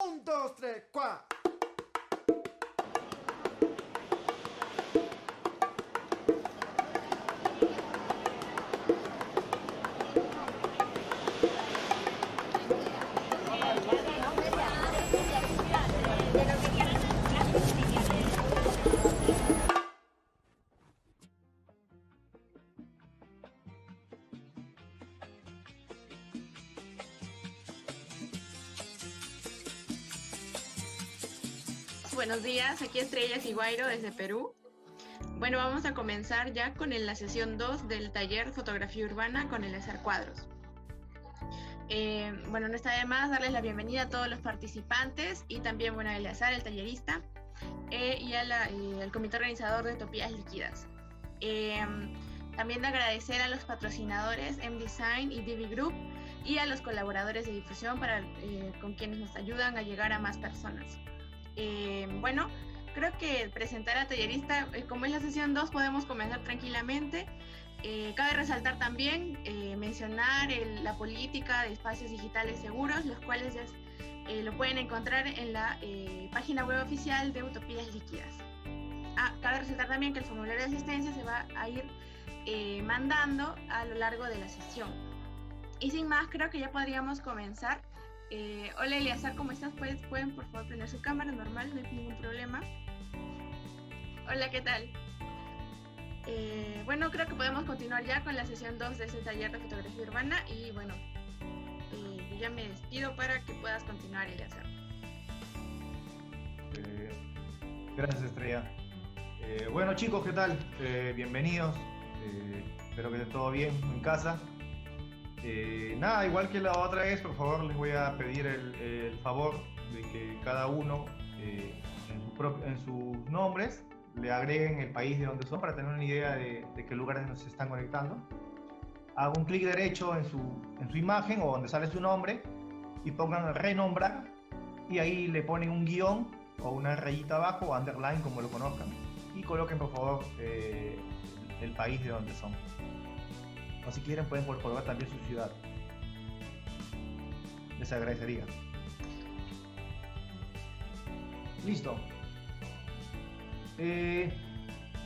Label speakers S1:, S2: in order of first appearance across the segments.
S1: Un, dos, tres, cuatro.
S2: Buenos días, aquí Estrella Ciguairo desde Perú. Bueno, vamos a comenzar ya con la sesión 2 del taller Fotografía Urbana con Eleazar Cuadros. Bueno, no está de más darles la bienvenida a todos los participantes y también, bueno, a Eleazar, el tallerista, y al comité organizador de Utopías Líquidas. También de agradecer a los patrocinadores M-Design y DB Group y a los colaboradores de difusión con quienes nos ayudan a llegar a más personas. Bueno, creo que presentar al tallerista, como es la sesión 2, podemos comenzar tranquilamente. Cabe resaltar también, mencionar la política de espacios digitales seguros, los cuales lo pueden encontrar en la página web oficial de Utopías Líquidas. Cabe resaltar también que el formulario de asistencia se va a ir mandando a lo largo de la sesión. Y sin más, creo que ya podríamos comenzar. Hola Eleazar, ¿cómo estás? ¿Pueden por favor prender su cámara normal? No hay ningún problema. Hola, ¿qué tal? Bueno, creo que podemos continuar ya con la sesión 2 de este taller de fotografía urbana y bueno, yo ya me despido para que puedas continuar, Eleazar.
S3: Gracias, Estrella. Bueno, chicos, ¿qué tal? Bienvenidos. Espero que esté todo bien en casa. Nada, igual que la otra vez, por favor, les voy a pedir el favor de que cada uno en sus nombres le agreguen el país de donde son para tener una idea de qué lugares nos están conectando. Hagan un clic derecho en su imagen o donde sale su nombre y pongan renombrar y ahí le ponen un guión o una rayita abajo o underline como lo conozcan y coloquen por favor el país de donde son. O si quieren pueden colocar también su ciudad. Les agradecería. Listo.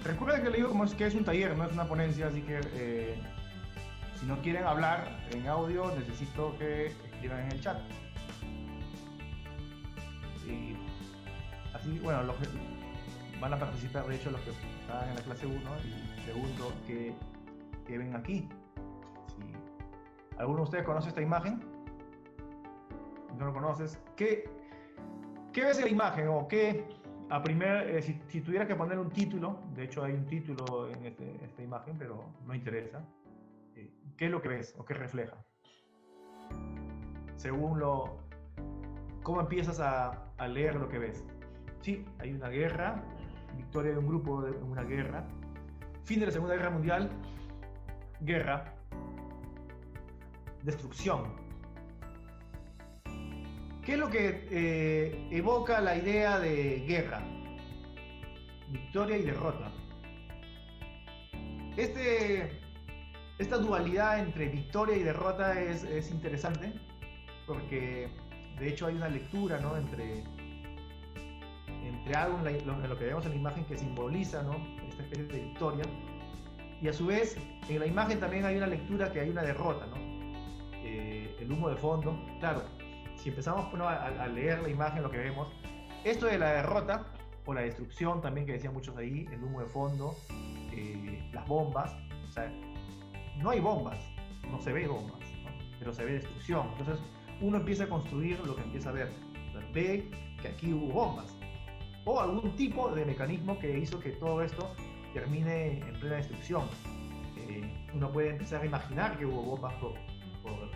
S3: Recuerden que le digo como es que es un taller, no es una ponencia, así que si no quieren hablar en audio necesito que escriban en el chat. Así, bueno, los que van a participar, de hecho, los que están en la clase 1 y segundo que ven aquí. Si alguno de ustedes conoce esta imagen, no lo conoces, ¿qué ves en la imagen? O qué, si tuvieras que poner un título, de hecho hay un título en esta imagen, pero no interesa, ¿qué es lo que ves o qué refleja? Según ¿cómo empiezas a leer lo que ves? Sí, hay una guerra, victoria de un grupo en una guerra, fin de la Segunda Guerra Mundial, guerra, destrucción. ¿Qué es lo que evoca la idea de guerra? Victoria y derrota. Esta dualidad entre victoria y derrota es interesante porque de hecho hay una lectura, ¿no? entre algo en lo que vemos en la imagen que simboliza, ¿no? Esta especie de victoria y a su vez en la imagen también hay una lectura que hay una derrota, ¿no? El humo de fondo, claro, si empezamos a leer la imagen, lo que vemos, esto de la derrota o la destrucción también que decían muchos ahí, el humo de fondo, las bombas, o sea, no hay bombas, no se ve bombas, ¿no? Pero se ve destrucción. Entonces uno empieza a construir lo que empieza a ver, o sea, ve que aquí hubo bombas o algún tipo de mecanismo que hizo que todo esto termine en plena destrucción. Uno puede empezar a imaginar que hubo bombas por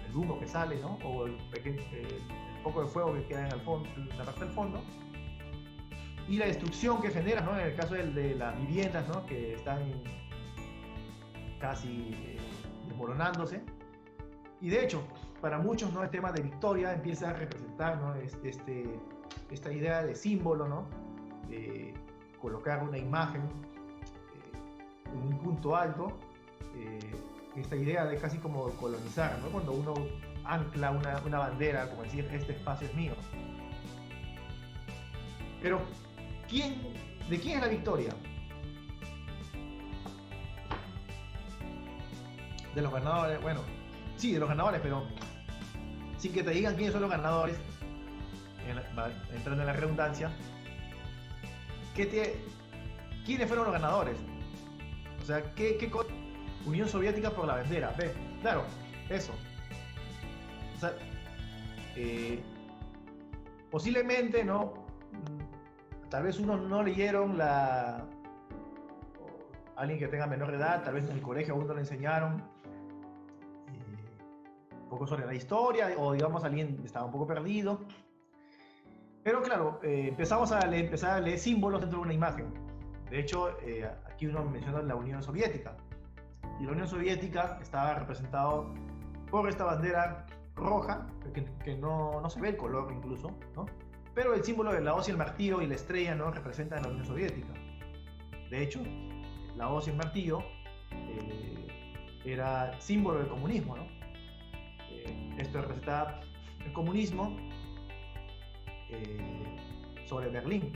S3: el humo que sale, ¿no? O el poco de fuego que queda en la parte del fondo y la destrucción que genera, ¿no? En el caso de las viviendas, ¿no? Que están casi desmoronándose y de hecho para muchos, ¿no? El tema de victoria empieza a representar, ¿no? Esta idea de símbolo, ¿no? De colocar una imagen en un punto alto, esta idea de casi como colonizar, ¿no? Cuando uno ancla una bandera, como decir, este espacio es mío. Pero, ¿de quién es la victoria? De los ganadores, bueno, sí, de los ganadores, pero sin que te digan quiénes son los ganadores, entrando en la redundancia, ¿quiénes fueron los ganadores? O sea, Unión Soviética por la bandera, ve, claro, eso. O sea, posiblemente, ¿no? Tal vez unos no leyeron alguien que tenga menor edad, tal vez en el colegio a uno le enseñaron un poco sobre la historia, o digamos alguien estaba un poco perdido. Pero claro, empezamos a empezar a leer símbolos dentro de una imagen. De hecho, aquí uno menciona la Unión Soviética. Y la Unión Soviética estaba representado por esta bandera roja, que no se ve el color incluso, ¿no? Pero el símbolo de la hoz y el martillo y la estrella, ¿no?, representan la Unión Soviética. De hecho, la hoz y el martillo era símbolo del comunismo, ¿no? Esto representaba el comunismo sobre Berlín.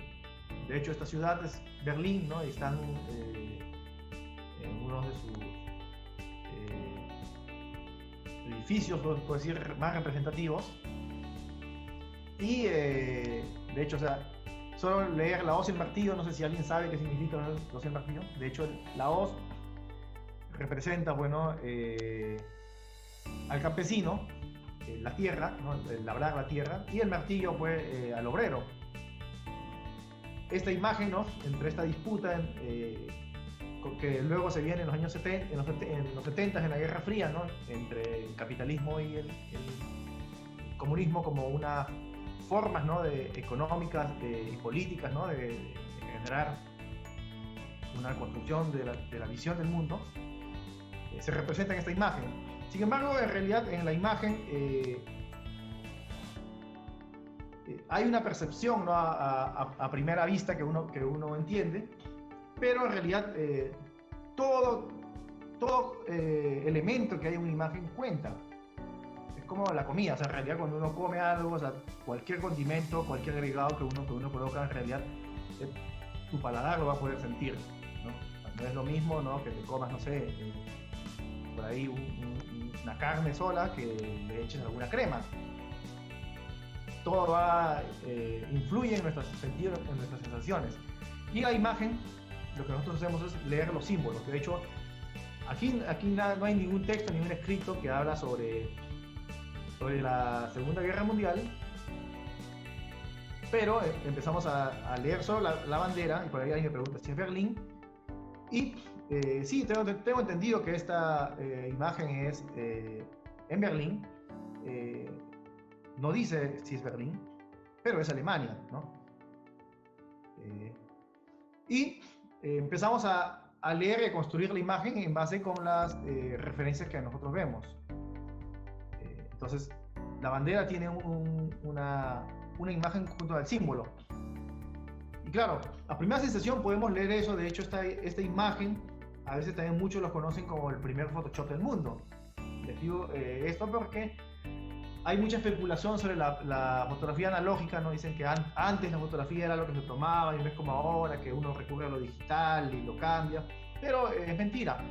S3: De hecho, esta ciudad es Berlín, ¿no? Y están en uno de sus edificios, por decir, más representativos. Y de hecho, o sea, solo leer la hoz y el martillo, no sé si alguien sabe qué significa la hoz y el martillo. De hecho, la hoz representa, bueno, al campesino, la tierra, ¿no?, el labrar la tierra, y el martillo, pues, al obrero. Esta imagen, ¿no?, entre esta disputa que luego se viene en los años 70, en los 70, en la Guerra Fría, ¿no?, entre el capitalismo y el comunismo como unas formas, ¿no?, económicas y políticas, ¿no?, de generar una construcción de la visión del mundo, se representa en esta imagen. Sin embargo, en realidad, en la imagen hay una percepción, ¿no?, a primera vista que uno entiende, pero en realidad todo elemento que hay en una imagen cuenta. Es como la comida, o sea, en realidad cuando uno come algo, o sea, cualquier condimento, cualquier agregado que uno coloca, en realidad tu paladar lo va a poder sentir, ¿no? No es lo mismo, ¿no?, que te comas, no sé, por ahí una carne sola que le eches alguna crema. Todo influye en nuestros sentidos, en nuestras sensaciones. Y la imagen, lo que nosotros hacemos es leer los símbolos. De hecho, aquí no hay ningún texto, ningún escrito que habla sobre la Segunda Guerra Mundial, pero empezamos a leer solo la bandera, y por ahí alguien me pregunta si es Berlín, y sí, tengo entendido que esta imagen es en Berlín. No dice si es Berlín, pero es Alemania, ¿no? Y empezamos a leer y a construir la imagen en base con las referencias que nosotros vemos. Entonces, la bandera tiene una imagen junto al símbolo. Y claro, a primera sensación podemos leer eso. De hecho, esta imagen, a veces también muchos lo conocen como el primer Photoshop del mundo. Les digo esto porque hay mucha especulación sobre la fotografía analógica, ¿no? Dicen que antes la fotografía era lo que se tomaba, y no es como ahora, que uno recurre a lo digital y lo cambia. Pero es mentira.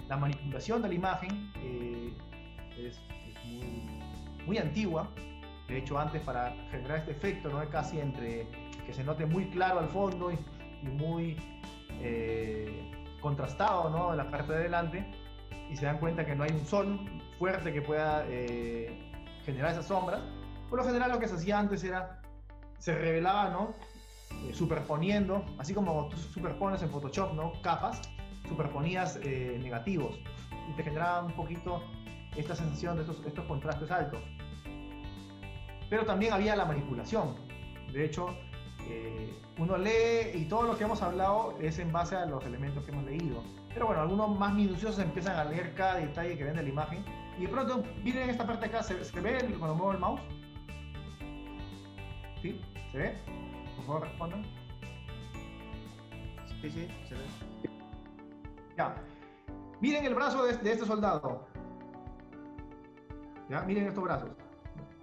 S3: La manipulación de la imagen es muy antigua. De hecho, antes, para generar este efecto, ¿no?, casi entre que se note muy claro al fondo y muy contrastado, ¿no?, en la parte de adelante, y se dan cuenta que no hay un sol fuerte que pueda generar esas sombras. Por lo general, lo que se hacía antes se revelaba, ¿no?, superponiendo, así como tú superpones en Photoshop, ¿no?, capas, superponías negativos, y te generaba un poquito esta sensación de estos contrastes altos. Pero también había la manipulación. De hecho, uno lee, y todo lo que hemos hablado es en base a los elementos que hemos leído. Pero bueno, algunos más minuciosos empiezan a leer cada detalle que ven de la imagen, y de pronto, miren en esta parte de acá, ¿se ve cuando muevo el mouse? ¿Sí? ¿Se ve? Por favor, respondan.
S1: Sí, se ve.
S3: Ya. Miren el brazo de este soldado. Ya, miren estos brazos.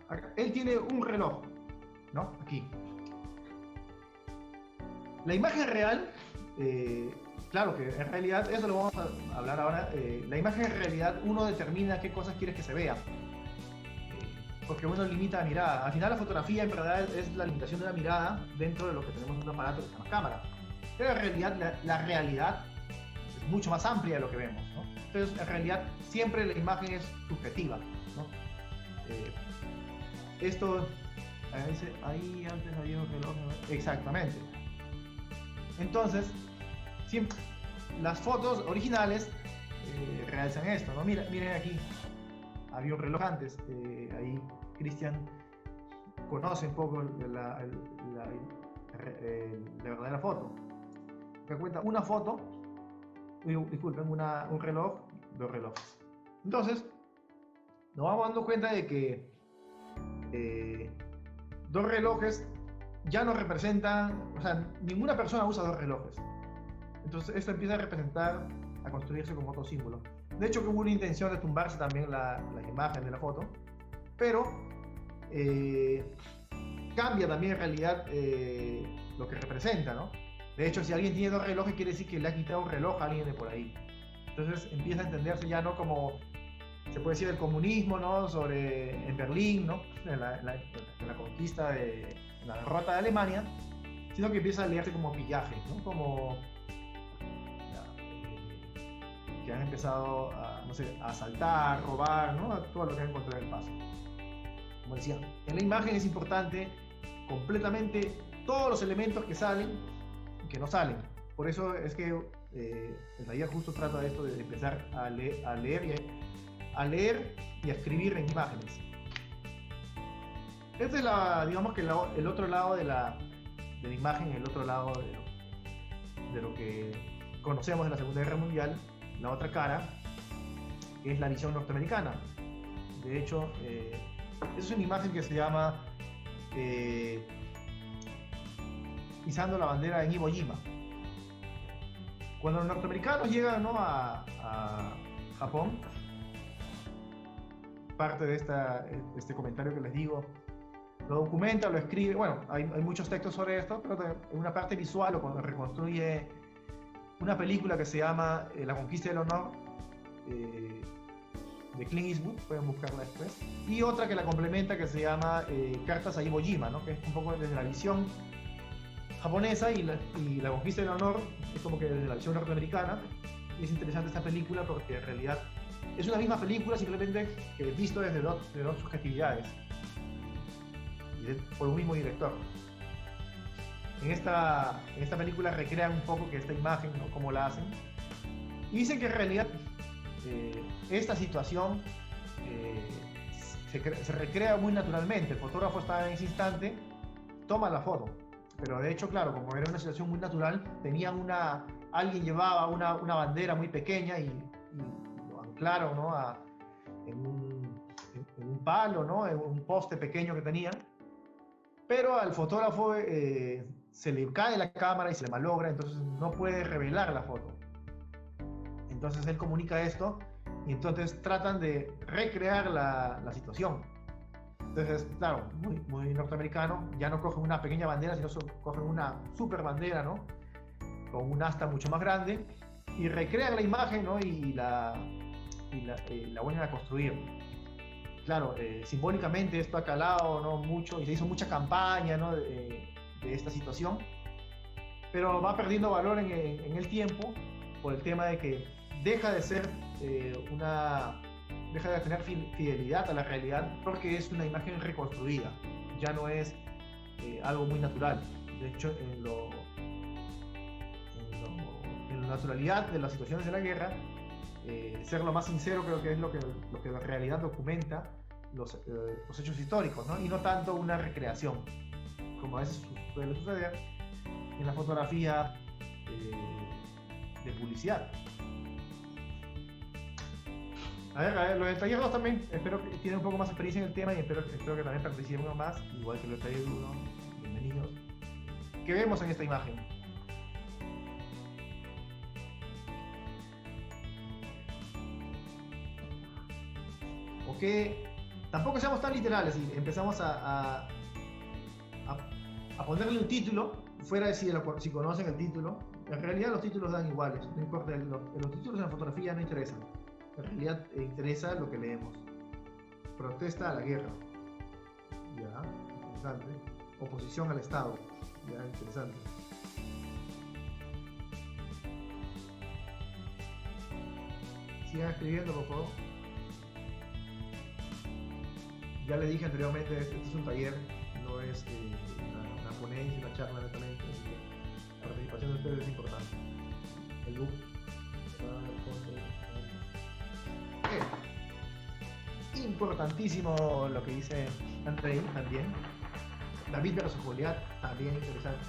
S3: Acá. Él tiene un reloj, ¿no? Aquí. La imagen real, claro que en realidad, eso lo vamos a hablar ahora, la imagen en realidad uno determina qué cosas quieres que se vea, porque uno limita la mirada. Al final la fotografía en verdad es la limitación de la mirada dentro de lo que tenemos en un aparato que se llama cámara. Pero en realidad la realidad es mucho más amplia de lo que vemos, ¿no? Entonces en realidad siempre la imagen es subjetiva, ¿no? Esto, ahí antes había un reloj, ¿no? Exactamente. Entonces, siempre, las fotos originales realzan esto, ¿no? Miren aquí, había un reloj antes, ahí Cristian conoce un poco la verdadera foto. Me cuenta una foto, disculpen, un reloj, dos relojes. Entonces, nos vamos dando cuenta de que dos relojes ya no representan, o sea, ninguna persona usa dos relojes. Entonces esto empieza a representar, a construirse como otro símbolo. De hecho, que hubo una intención de tumbarse también la imagen de la foto, pero cambia también en realidad lo que representa, ¿no? De hecho, si alguien tiene dos relojes, quiere decir que le ha quitado un reloj a alguien de por ahí. Entonces empieza a entenderse ya no como, se puede decir, el comunismo, ¿no? En Berlín, ¿no? En la conquista la derrota de Alemania, sino que empieza a leerse como pillaje, ¿no? Como que han empezado a, no sé, a asaltar, robar, ¿no? A todo lo que han encontrado en el paso. Como decía, en la imagen es importante completamente todos los elementos que salen y que no salen. Por eso es que el taller justo trata de esto, de empezar a leer y a escribir en imágenes. Este es digamos que el otro lado de la imagen, el otro lado de lo que conocemos de la Segunda Guerra Mundial, la otra cara, que es la visión norteamericana. De hecho, es una imagen que se llama izando la bandera en Iwo Jima. Cuando los norteamericanos llegan, ¿no? a Japón, parte de este comentario que les digo, lo documenta, lo escribe, bueno, hay muchos textos sobre esto, pero en una parte visual lo reconstruye una película que se llama La Conquista del Honor, de Clint Eastwood, pueden buscarla después, y otra que la complementa que se llama Cartas a Iwo Jima, ¿no? Que es un poco desde la visión japonesa, y la Conquista del Honor es como que desde la visión norteamericana. Y es interesante esta película porque en realidad es una misma película, simplemente que visto desde dos subjetividades por un mismo director. En esta película recrean un poco que esta imagen, ¿no? Cómo la hacen, y dicen que en realidad esta situación se recrea muy naturalmente. El fotógrafo está en ese instante, toma la foto, pero de hecho, claro, como era una situación muy natural, alguien llevaba una bandera muy pequeña y lo anclaron, ¿no? en un palo, ¿no? En un poste pequeño que tenían. Pero al fotógrafo se le cae la cámara y se le malogra, entonces no puede revelar la foto. Entonces él comunica esto y entonces tratan de recrear la situación. Entonces, claro, muy, muy norteamericano, ya no cogen una pequeña bandera, sino cogen una super bandera, ¿no? Con un asta mucho más grande, y recrean la imagen, ¿no? Y la vuelven a construir. Claro, simbólicamente esto ha calado, ¿no? Mucho, y se hizo mucha campaña, ¿no? de esta situación, pero va perdiendo valor en el tiempo por el tema de que deja de ser deja de tener fidelidad a la realidad, porque es una imagen reconstruida, ya no es algo muy natural. De hecho, en la naturalidad de las situaciones de la guerra, ser lo más sincero creo que es lo que la realidad documenta los hechos históricos, ¿no? Y no tanto una recreación, como a veces suele suceder en la fotografía de publicidad. A ver, los del taller 2 también, espero que tienen un poco más experiencia en el tema y espero que también participen uno más, igual que los del taller 1, bienvenidos. ¿Qué vemos en esta imagen? Que tampoco seamos tan literales y empezamos a a ponerle un título, fuera de si conocen el título. En realidad los títulos dan iguales, no importa, los títulos en la fotografía no interesan. En realidad interesa lo que leemos. Protesta a la guerra. Ya, interesante. Oposición al Estado. Ya, interesante. Sigan escribiendo, por favor. Ya les dije anteriormente, este es un taller, no es una ponencia, una charla netamente. La participación de ustedes es importante. El book. Importantísimo lo que dice Andrei también. David versus Goliat, también interesante.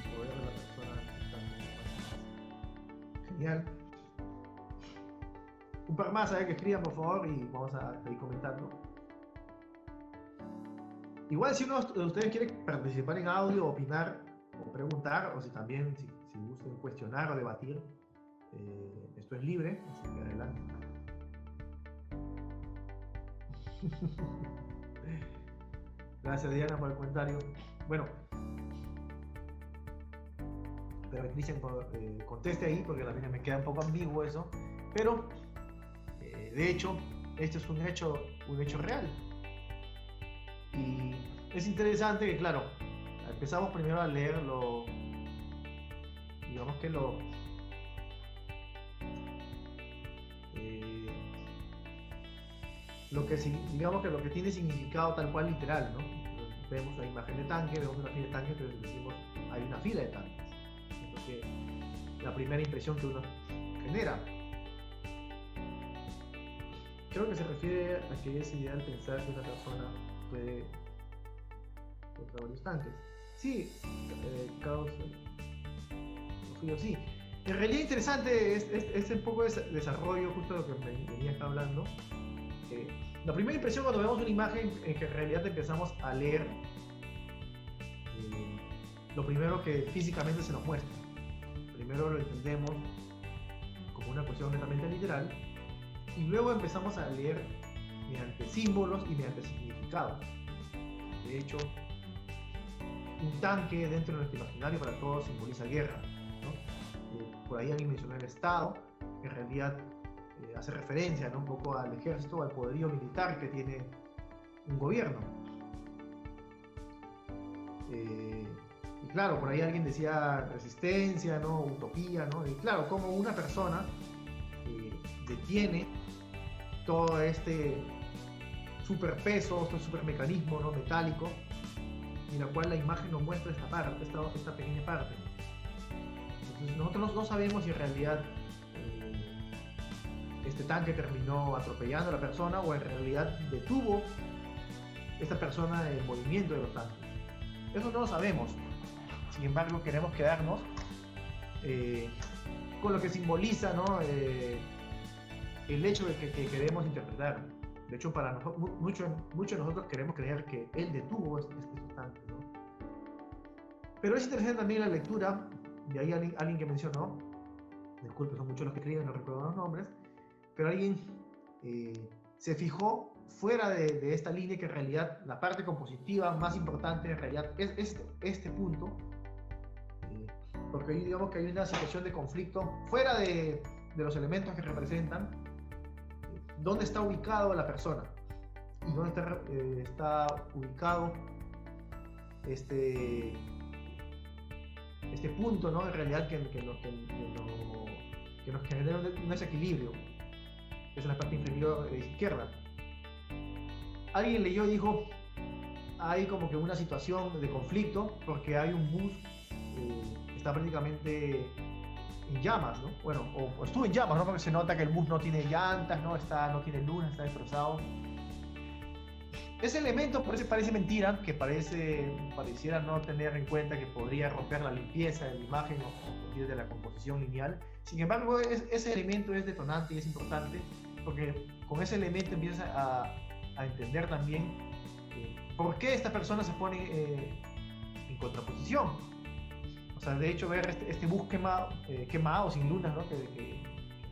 S3: El poder de la persona. Genial. Un par más, que escriban por favor y vamos a ir comentando. Igual si uno de ustedes quiere participar en audio, opinar o preguntar, o si también si gustan cuestionar o debatir, esto es libre, así que adelante. Gracias Diana por el comentario. Bueno, espero que Cristian conteste ahí porque también me queda un poco ambiguo eso, pero de hecho este es un hecho real y es interesante que, claro, empezamos primero a leerlo, digamos que lo que tiene significado tal cual literal, ¿no? Vemos la imagen de tanque, vemos una fila de tanques, pero decimos hay una fila de tanques. Es lo que, la primera impresión que uno genera. Creo que se refiere a que es ideal pensar que una persona puede contra varios tanques. Sí, causa. Sí. En realidad interesante es un poco de desarrollo, justo lo que venía acá hablando. La primera impresión cuando vemos una imagen en que en realidad empezamos a leer lo primero que físicamente se nos muestra. Primero lo entendemos como una cuestión netamente literal y luego empezamos a leer mediante símbolos y mediante significados. De hecho, un tanque dentro de nuestro imaginario para todos simboliza guerra, ¿no? Por ahí alguien mencionó el Estado, en realidad hace referencia, ¿no? Un poco al ejército, al poderío militar que tiene un gobierno. Y claro, por ahí alguien decía resistencia, ¿no? Utopía, ¿no? Y claro, como una persona detiene todo este superpeso, este supermecanismo, ¿no? Metálico, en la cual la imagen nos muestra esta pequeña parte. Entonces nosotros no sabemos si en realidad este tanque terminó atropellando a la persona o en realidad detuvo esta persona el movimiento de los tanques. Eso no lo sabemos. Sin embargo, queremos quedarnos con lo que simboliza, ¿no? El hecho de que queremos interpretar. De hecho, para nosotros, muchos de nosotros queremos creer que él detuvo estos tanques, ¿no? Pero es interesante también la lectura, y hay alguien que mencionó, disculpe, son muchos los que escriben, no recuerdo los nombres, pero alguien se fijó fuera de esta línea que en realidad la parte compositiva más importante en realidad es este punto, porque ahí digamos que hay una situación de conflicto fuera de los elementos que representan dónde está ubicado la persona y dónde está ubicado este punto, ¿no? En realidad que nos genera un desequilibrio. Es en la parte inferior izquierda. Alguien leyó y dijo, hay como que una situación de conflicto porque hay un bus que está prácticamente en llamas, ¿no? Bueno, o estuvo en llamas, ¿no? Porque se nota que el bus no tiene llantas, no tiene luz, está destrozado. Ese elemento parece mentira, que pareciera no tener en cuenta que podría romper la limpieza de la imagen o de la composición lineal. Sin embargo, ese elemento es detonante y es importante porque con ese elemento empiezas a entender también por qué esta persona se pone en contraposición. O sea, de hecho, ver este bus quemado, sin lunas, ¿no? que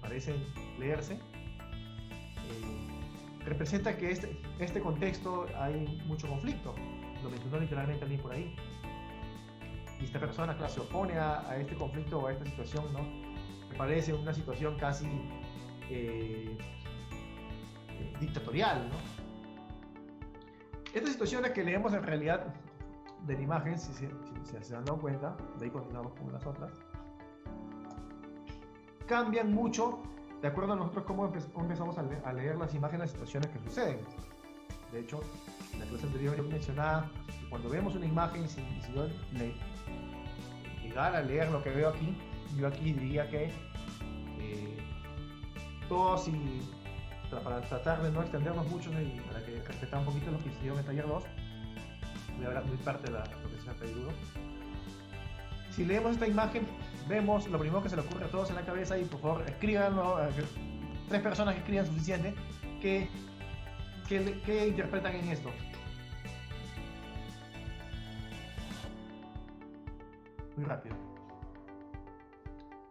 S3: parece leerse, representa que este contexto hay mucho conflicto. lo mencionó literalmente alguien por ahí. Y esta persona, claro, se opone a este conflicto o a esta situación, ¿no? Me parece una situación casi dictatorial, ¿no? Estas situaciones que leemos en realidad de la imagen, si se han dado cuenta, de ahí continuamos con las otras, cambian mucho de acuerdo a nosotros cómo empezamos a leer las imágenes, las situaciones que suceden. De hecho, en la clase anterior yo mencionaba que cuando vemos una imagen, si yo llegara a leer lo que veo aquí, yo aquí diría que todos, y para tratar de no extendernos mucho y para que respetar un poquito lo que hicieron en taller 2, voy a hablar muy parte de la profesión de taller 1. Si leemos esta imagen, vemos lo primero que se le ocurre a todos en la cabeza, y por favor escríbanlo, 3 personas que escriban suficiente, ¿qué interpretan en esto? Muy rápido.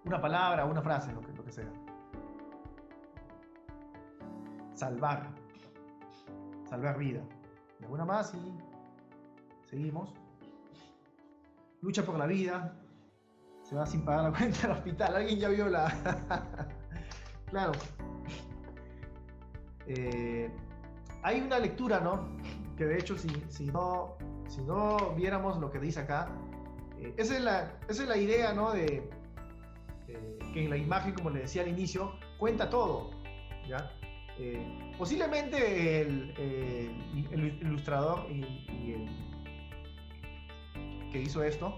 S3: Una palabra, una frase, lo que sea. Salvar vida. Alguna más y seguimos. Lucha por la vida. Se va sin pagar la cuenta del hospital. ¿Alguien ya vio la...? Claro. Hay una lectura, ¿no? Que de hecho, si no viéramos lo que dice acá, esa es la idea, ¿no? De que en la imagen, como le decía al inicio, cuenta todo, ¿ya? Posiblemente el ilustrador y el que hizo esto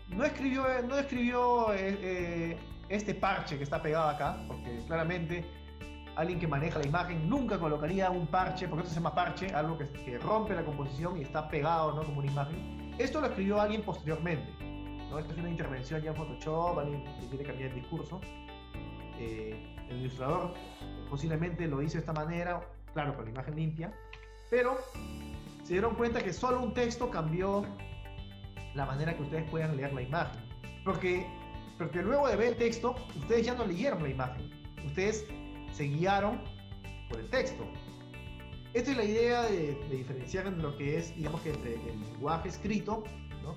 S3: no escribió este parche que está pegado acá, porque claramente alguien que maneja la imagen nunca colocaría un parche, porque esto se llama parche, algo que rompe la composición y está pegado, ¿no? Como una imagen. Esto lo escribió alguien posteriormente, ¿no? Esto es una intervención ya en Photoshop, alguien que quiere cambiar el discurso. El ilustrador posiblemente lo hizo de esta manera, claro, con la imagen limpia, pero se dieron cuenta que solo un texto cambió la manera que ustedes puedan leer la imagen, porque luego de ver el texto, ustedes ya no leyeron la imagen, ustedes se guiaron por el texto. Esta es la idea de diferenciar en lo que es, digamos, que entre el lenguaje escrito, ¿no?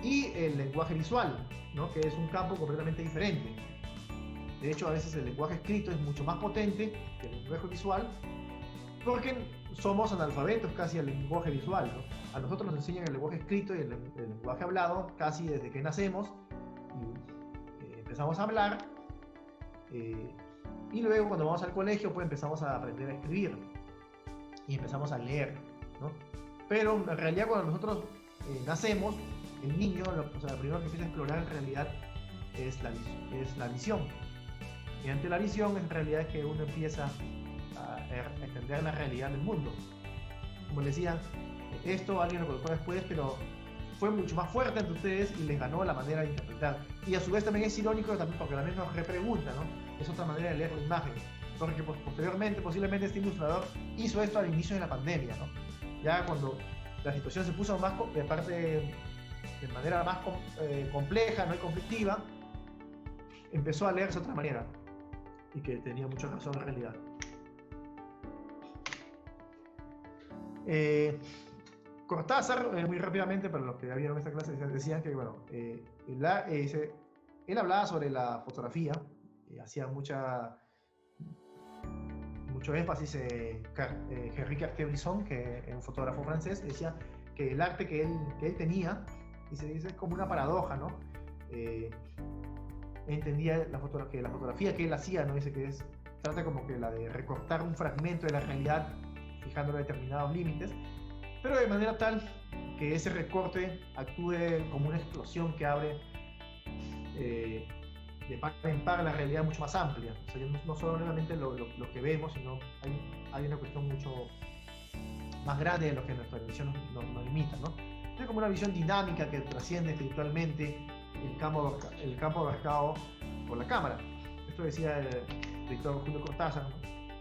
S3: Y el lenguaje visual, ¿no? Que es un campo completamente diferente. De hecho, a veces el lenguaje escrito es mucho más potente que el lenguaje visual, porque somos analfabetos casi al lenguaje visual, ¿no? A nosotros nos enseñan el lenguaje escrito y el lenguaje hablado casi desde que nacemos, y empezamos a hablar, y luego cuando vamos al colegio pues empezamos a aprender a escribir y empezamos a leer, ¿no? Pero en realidad cuando nosotros nacemos, el niño, lo primero que empieza a explorar en realidad es la visión. Y ante la visión en realidad es que uno empieza a entender la realidad del mundo. Como les decía, esto alguien lo colocó después, pero fue mucho más fuerte ante ustedes y les ganó la manera de interpretar. Y a su vez también es irónico también porque también nos repregunta, ¿no? Es otra manera de leer la imagen. Porque posteriormente, posiblemente este ilustrador hizo esto al inicio de la pandemia, ¿no? Ya cuando la situación se puso más de manera más compleja, no y conflictiva, empezó a leerse de otra manera, y que tenía mucha razón en realidad. Cortázar, muy rápidamente, para los que ya vieron esta clase, decían que, bueno, él hablaba sobre la fotografía, hacía mucho énfasis Henri Cartier-Bresson, que es un fotógrafo francés, decía que el arte que él tenía, dice, es como una paradoja, ¿no? Entendía que la fotografía que él hacía, ¿no? Dice que trata como que la de recortar un fragmento de la realidad fijándolo a determinados límites, pero de manera tal que ese recorte actúe como una explosión que abre de par en par la realidad mucho más amplia. O sea, no solamente lo que vemos, sino hay una cuestión mucho más grande de lo que nuestra visión nos limita, ¿no? Es como una visión dinámica que trasciende espiritualmente el campo abarcado por la cámara. Esto decía el director Julio Cortázar, ¿no?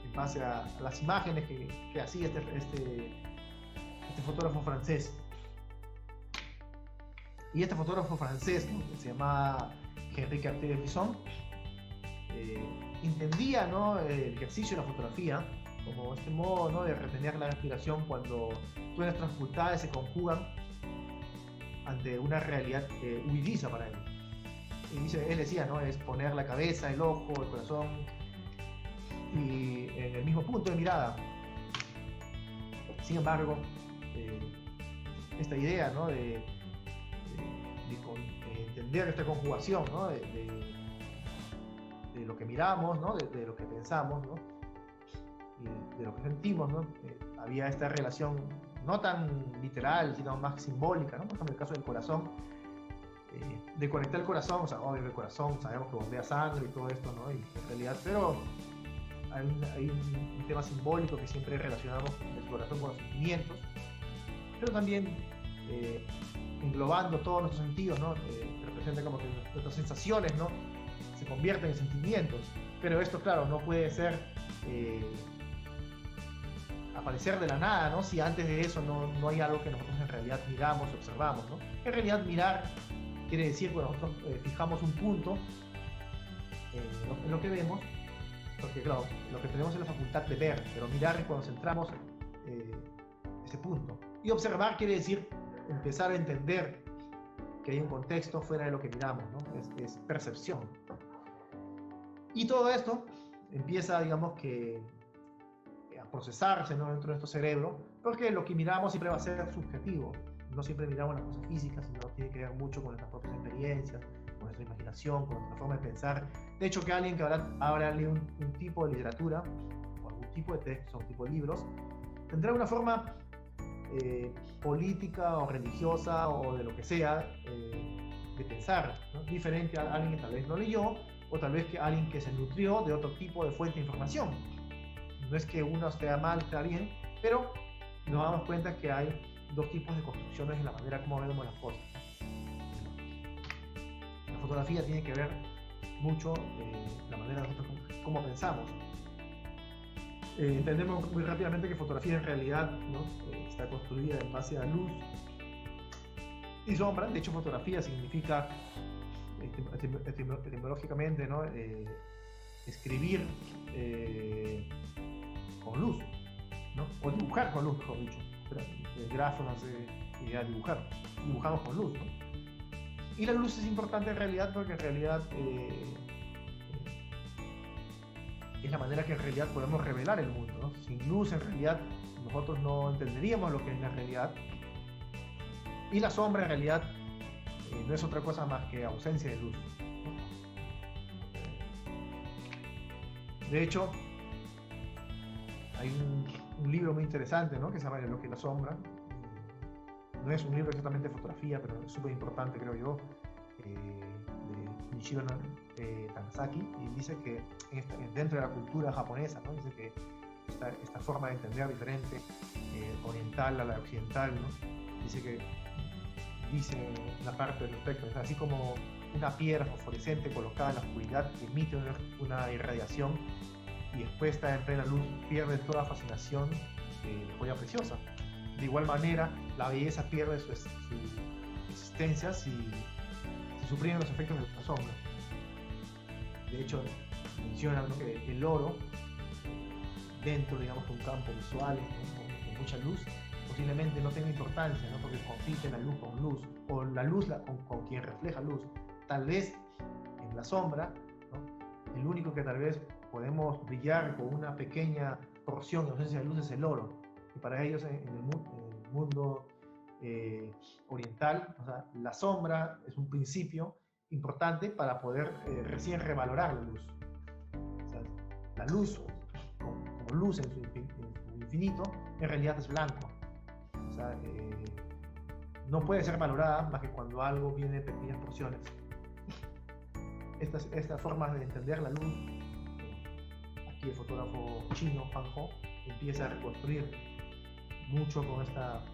S3: En base a las imágenes que hacía este fotógrafo francés. Y este fotógrafo francés, ¿no? Que se llama Henri Cartier-Bresson, entendía, ¿no? El ejercicio de la fotografía como este modo, ¿no?, de retener la respiración cuando todas nuestras facultades se conjugan ante una realidad huidiza para él. Y él decía, ¿no?, es poner la cabeza, el ojo, el corazón y en el mismo punto de mirada. Sin embargo, esta idea, ¿no?, de entender esta conjugación, ¿no?, de lo que miramos, ¿no?, de lo que pensamos, ¿no?, y de lo que sentimos, ¿no? Había esta relación no tan literal, sino más simbólica, ¿no? Por ejemplo, el caso del corazón, de conectar el corazón, o sea, obvio el corazón, sabemos que bombea sangre y todo esto, ¿no? Y en realidad, pero hay un tema simbólico que siempre relacionamos el corazón con los sentimientos, pero también englobando todos nuestros sentidos, ¿no? Representa como que nuestras sensaciones, ¿no?, se convierten en sentimientos, pero esto, claro, no puede ser aparecer de la nada, ¿no?, si antes de eso no hay algo que nosotros en realidad miramos, observamos, ¿no? En realidad mirar quiere decir que nosotros fijamos un punto en lo que vemos, porque claro, lo que tenemos es la facultad de ver, pero mirar es cuando centramos ese punto. Y observar quiere decir empezar a entender que hay un contexto fuera de lo que miramos, ¿no? Es percepción. Y todo esto empieza, digamos, que a procesarse, ¿no?, dentro de nuestro cerebro, porque lo que miramos siempre va a ser subjetivo. No siempre miramos las cosas físicas, sino tiene que ver mucho con nuestras propias experiencias, con nuestra imaginación, con nuestra forma de pensar. De hecho, que alguien que ahora lee un tipo de literatura, o algún tipo de texto, un tipo de libros, tendrá una forma política o religiosa o de lo que sea de pensar, ¿no?, diferente a alguien que tal vez no leyó, o tal vez que alguien que se nutrió de otro tipo de fuente de información. No es que uno esté mal, esté bien, pero nos damos cuenta que hay dos tipos de construcciones en la manera como vemos las cosas. La fotografía tiene que ver mucho la manera de nosotros cómo pensamos. Entendemos muy rápidamente que fotografía en realidad, ¿no?, está construida en base a luz y sombra. De hecho, fotografía significa etimológicamente, ¿no?, escribir con luz, ¿no?, o dibujar con luz, mejor dicho. El grafo no hace idea de dibujar, dibujamos con luz, ¿no? Y la luz es importante en realidad porque en realidad es la manera que en realidad podemos revelar el mundo, ¿no? Sin luz en realidad nosotros no entenderíamos lo que es la realidad, y la sombra en realidad no es otra cosa más que ausencia de luz, ¿no? De hecho, hay un libro muy interesante, ¿no?, que se llama Lo que es la sombra. No es un libro exactamente de fotografía, pero es súper importante, creo yo, de Nishiro Tanizaki, y dice que dentro de la cultura japonesa, ¿no?, dice que esta forma de entender diferente, oriental a la occidental, ¿no?, dice una parte del respecto, es así como una piedra fosforescente colocada en la oscuridad que emite una irradiación y después está en plena luz, pierde toda fascinación de joya preciosa. De igual manera, la belleza pierde su existencia si suprimen los efectos de la sombra. De hecho, mencionan, ¿no?, que el oro, dentro, digamos, de un campo visual, ¿no?, con mucha luz, posiblemente no tenga importancia, ¿no?, porque compite la luz con luz, o la luz con quien refleja luz. Tal vez en la sombra, ¿no?, el único que tal vez podemos brillar con una pequeña porción de ausencia de luz es el oro. Y para ellos en el mundo oriental, o sea, la sombra es un principio importante para poder recién revalorar la luz. O sea, la luz, como luz en su infinito, en realidad es blanco. O sea, no puede ser valorada más que cuando algo viene de pequeñas porciones. Estas formas de entender la luz, aquí el fotógrafo chino Han Ho empieza a reconstruir mucho con esta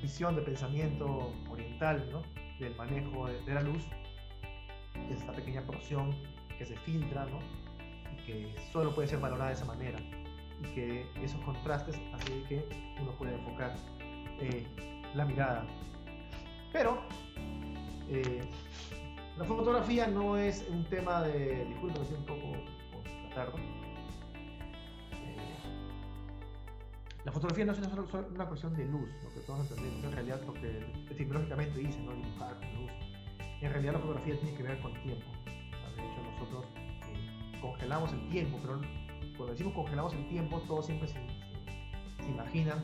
S3: visión de pensamiento oriental, ¿no?, del manejo de la luz, esta pequeña porción que se filtra, ¿no?, y que solo puede ser valorada de esa manera, y que esos contrastes hacen que uno pueda enfocar la mirada. Pero la fotografía no es un tema de... Disculpen, estoy un poco tarde. La fotografía no es solo una cuestión de luz, lo que todos entendemos en realidad, porque etimológicamente dice, ¿no? Dibujar con luz. En realidad la fotografía tiene que ver con tiempo. O sea, de hecho, nosotros congelamos el tiempo, pero cuando decimos congelamos el tiempo, todos siempre se imaginan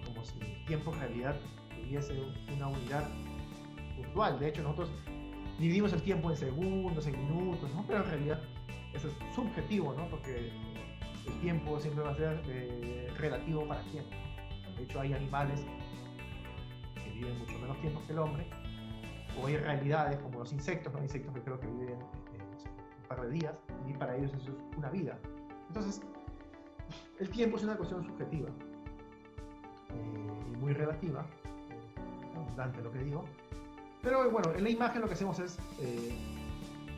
S3: como si el tiempo en realidad tuviese una unidad puntual. De hecho, nosotros dividimos el tiempo en segundos, en minutos, ¿no? Pero en realidad eso es subjetivo, ¿no? Porque el tiempo siempre va a ser relativo para quién. De hecho, hay animales que viven mucho menos tiempo que el hombre, o hay realidades como los insectos, ¿no? Insectos que creo que viven un par de días, y para ellos eso es una vida. Entonces, el tiempo es una cuestión subjetiva y muy relativa, abundante lo que digo, pero bueno, en la imagen lo que hacemos es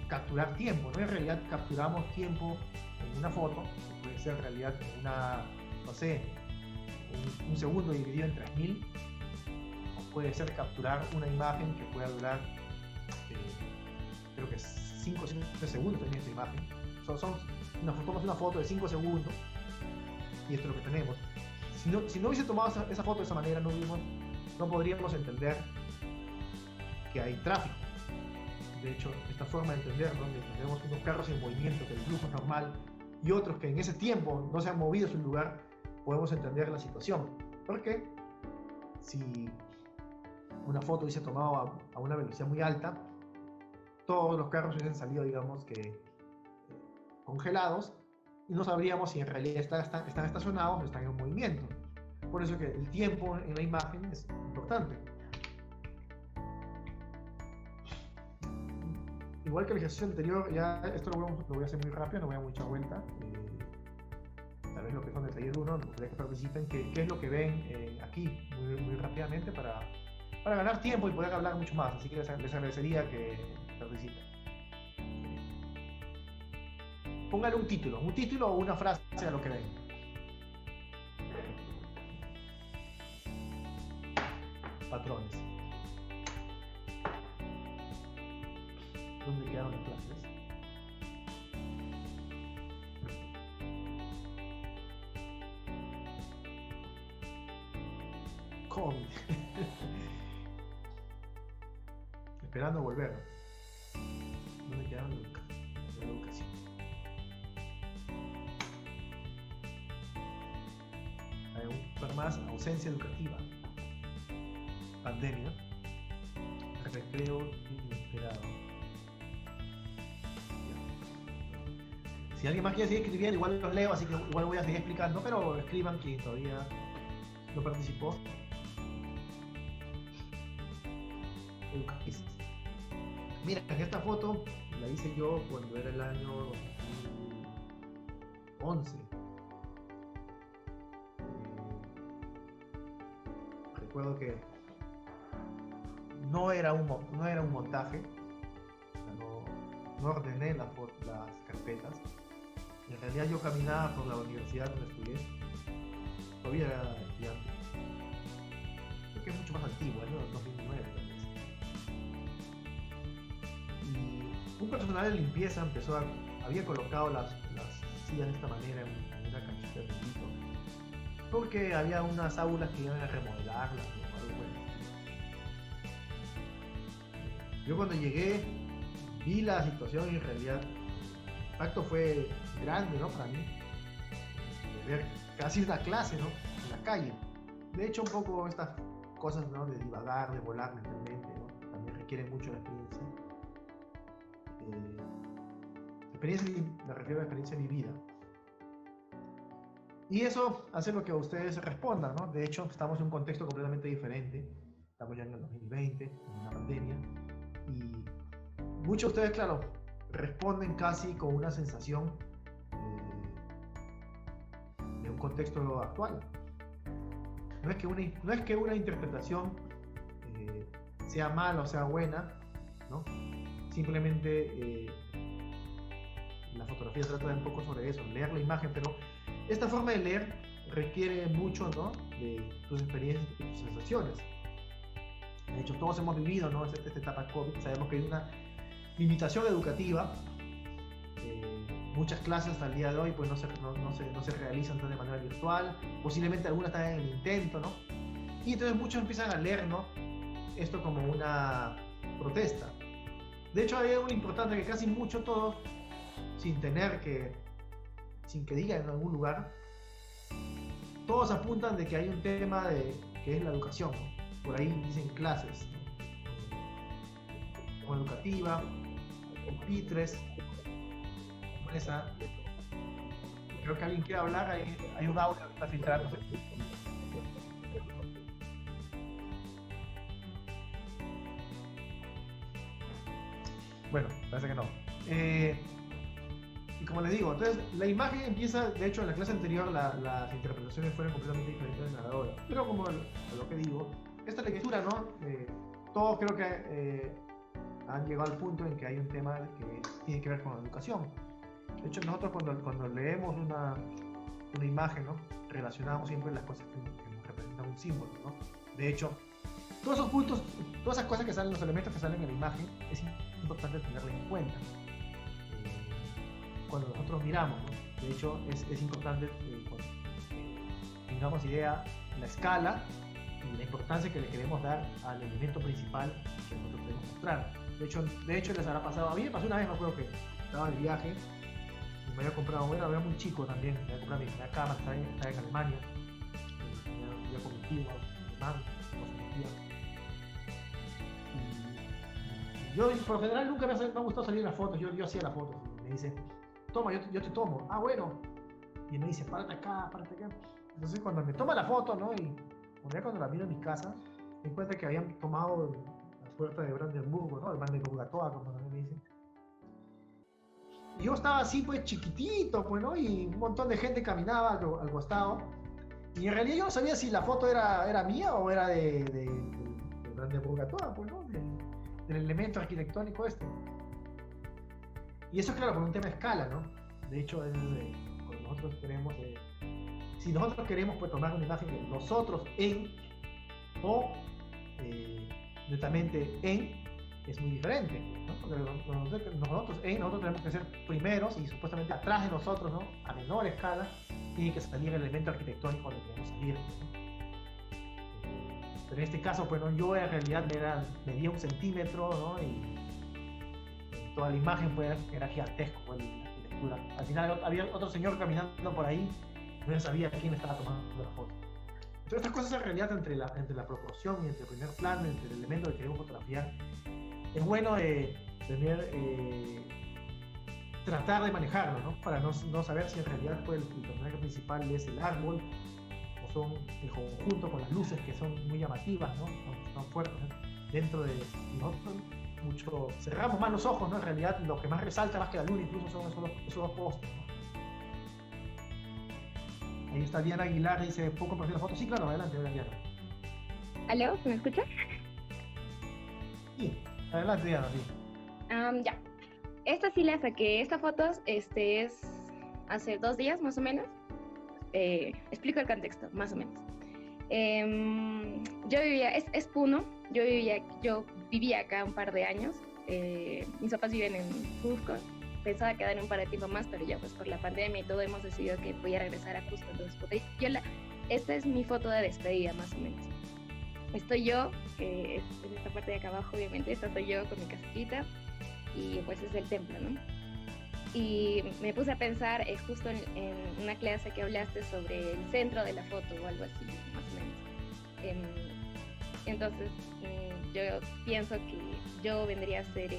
S3: capturar tiempo, ¿no? En realidad capturamos tiempo en una foto, que puede ser en realidad una, no sé, un segundo dividido en 3000, o puede ser capturar una imagen que pueda durar, creo que 5 o 7 segundos en esta imagen. Tomamos una foto de 5 segundos y esto es lo que tenemos. Si no hubiese tomado esa foto de esa manera, no podríamos entender que hay tráfico. De hecho, esta forma de entenderlo, donde tenemos unos carros en movimiento, que el flujo es normal, y otros que en ese tiempo no se han movido de su lugar, podemos entender la situación. Porque si una foto hubiese tomado a una velocidad muy alta, todos los carros hubiesen salido, digamos, que congelados, y no sabríamos si en realidad están estacionados o están en movimiento. Por eso que el tiempo en la imagen es importante. Igual que el ejercicio anterior, ya esto lo voy a hacer muy rápido, no voy a mucha vuelta. Tal vez lo que son el taller 1, me gustaría que participen, qué es lo que ven aquí muy rápidamente para ganar tiempo y poder hablar mucho más. Así que les agradecería que participen. Pónganle un título o una frase a lo que ven. Patrones. ¿Dónde quedaron las clases? COVID. Esperando volver. ¿Dónde quedaron la educación? Hay un par más, ausencia educativa. Pandemia. Recreo inesperado. Si alguien más quiere seguir escribiendo, igual los leo, así que igual voy a seguir explicando, pero escriban quien todavía no participó. Educación. Mira, en esta foto la hice yo cuando era el año 2011. Recuerdo que no era un montaje, o sea, no ordené las carpetas. En realidad yo caminaba por la universidad donde estudié, todavía era estudiante. Creo que es mucho más antigua, ¿no? 2009 tal vez. Y un personal de limpieza había colocado las sillas de esta manera en una canchita de pito, porque había unas aulas que iban a remodelarlas o algo bueno. Yo cuando llegué vi la situación y en realidad el impacto fue grande, ¿no? Para mí, de ver casi una clase, ¿no? En la calle. De hecho, un poco estas cosas, ¿no? De divagar, de volar mentalmente, ¿no? También requieren mucho la experiencia. Me refiero a la experiencia vivida. Y eso hace lo que ustedes respondan, ¿no? De hecho, estamos en un contexto completamente diferente. Estamos ya en el 2020, en una pandemia. Y muchos de ustedes, claro, responden casi con una sensación de un contexto actual. No es que una interpretación sea mala o sea buena, ¿no? Simplemente la fotografía trata de un poco sobre eso, leer la imagen, pero esta forma de leer requiere mucho, ¿no? De tus experiencias y tus sensaciones. De hecho, todos hemos vivido, ¿no? Esta etapa COVID, sabemos que hay una limitación educativa muchas clases hasta el día de hoy pues no se realizan de manera virtual, posiblemente algunas están en el intento, ¿no? Y entonces muchos empiezan a leer, ¿no?, esto como una protesta. De hecho, hay algo importante que casi mucho todos, sin que digan en algún lugar, todos apuntan de que hay un tema que es la educación, ¿no? Por ahí dicen clases, ¿no?, como educativa, pupitres, esa. Creo que alguien quiere hablar, hay un audio que está filtrando. Bueno, parece que no. Y como les digo, entonces la imagen empieza, de hecho en la clase anterior las interpretaciones fueron completamente diferentes del narrador. Pero como a lo que digo, esta lectura, ¿no? Todos creo que han llegado al punto en que hay un tema que tiene que ver con la educación. De hecho, nosotros cuando leemos una imagen, ¿no?, relacionamos siempre las cosas que nos representan un símbolo, ¿no? De hecho, todos esos puntos, todas esas cosas que salen, los elementos que salen en la imagen, es importante tenerlos en cuenta cuando nosotros miramos, ¿no? De hecho, es importante cuando tengamos idea la escala y la importancia que le queremos dar al elemento principal que nosotros queremos mostrar. De hecho les habrá pasado, a mí me pasó una vez, me acuerdo que estaba de viaje y me había comprado, bueno, era muy chico también, me había comprado mi primera cámara, estaba en Alemania, vivía con mi tío, mi hermano, con mi tía. Y yo, por lo general, nunca me ha gustado salir en las fotos, yo hacía las fotos, y me dice, toma, yo te tomo, ah, bueno, y me dice, párate acá. Entonces cuando me toma la foto, ¿no?, y cuando la miro en mi casa, me encuentro que habían tomado la puerta de Brandenburgo, ¿no?, el Brandenburger Tor, como también me dicen. Y yo estaba así, pues, chiquitito, pues, ¿no?, y un montón de gente caminaba al costado, y en realidad yo no sabía si la foto era mía o era de Brandenburger Tor, pues, ¿no?, del elemento arquitectónico este. Y eso, claro, por un tema de escala, ¿no? De hecho, cuando nosotros queremos, si nosotros queremos pues, tomar una imagen de nosotros o netamente es muy diferente, ¿no? Porque nosotros tenemos que ser primeros y supuestamente atrás de nosotros, ¿no?, a menor escala, tiene que salir el elemento arquitectónico donde queremos salir, ¿no? Pero en este caso, pues, ¿no?, yo en realidad medía 1 centímetro, ¿no?, y toda la imagen pues, era gigantesco, pues, la arquitectura. Al final había otro señor caminando por ahí, no sabía quién estaba tomando la foto. Entonces estas cosas en realidad entre la proporción y entre el primer plano, entre el elemento que queremos fotografiar, es bueno tratar de manejarlo, ¿no?, para no saber si en realidad pues, el personaje principal es el árbol o son el conjunto con las luces que son muy llamativas, ¿no?, son fuertes, ¿no?, dentro de nosotros. Mucho cerramos más los ojos, ¿no? En realidad lo que más resalta más que la luna incluso son esos dos postes, ¿no? Ahí está Diana Aguilar, dice, ¿puedo compartir la foto? Sí, claro, adelante, Diana.
S1: ¿Aló? ¿Me escucha?
S3: Sí, adelante, Diana, sí.
S1: Ya. Esta sí la saqué, esta foto es hace 2 días más o menos. Explico el contexto, más o menos. Yo vivía, es Puno, yo vivía acá un par de años, mis papás viven en Cusco, pensaba quedar un par de tiempo más, pero ya pues por la pandemia y todo hemos decidido que voy a regresar a Cusco, entonces esta es mi foto de despedida más o menos. Estoy yo, en esta parte de acá abajo obviamente, estoy yo con mi casquita y pues es el templo, ¿no? Y me puse a pensar justo en una clase que hablaste sobre el centro de la foto o algo así, más o menos. Entonces, yo pienso que yo vendría a ser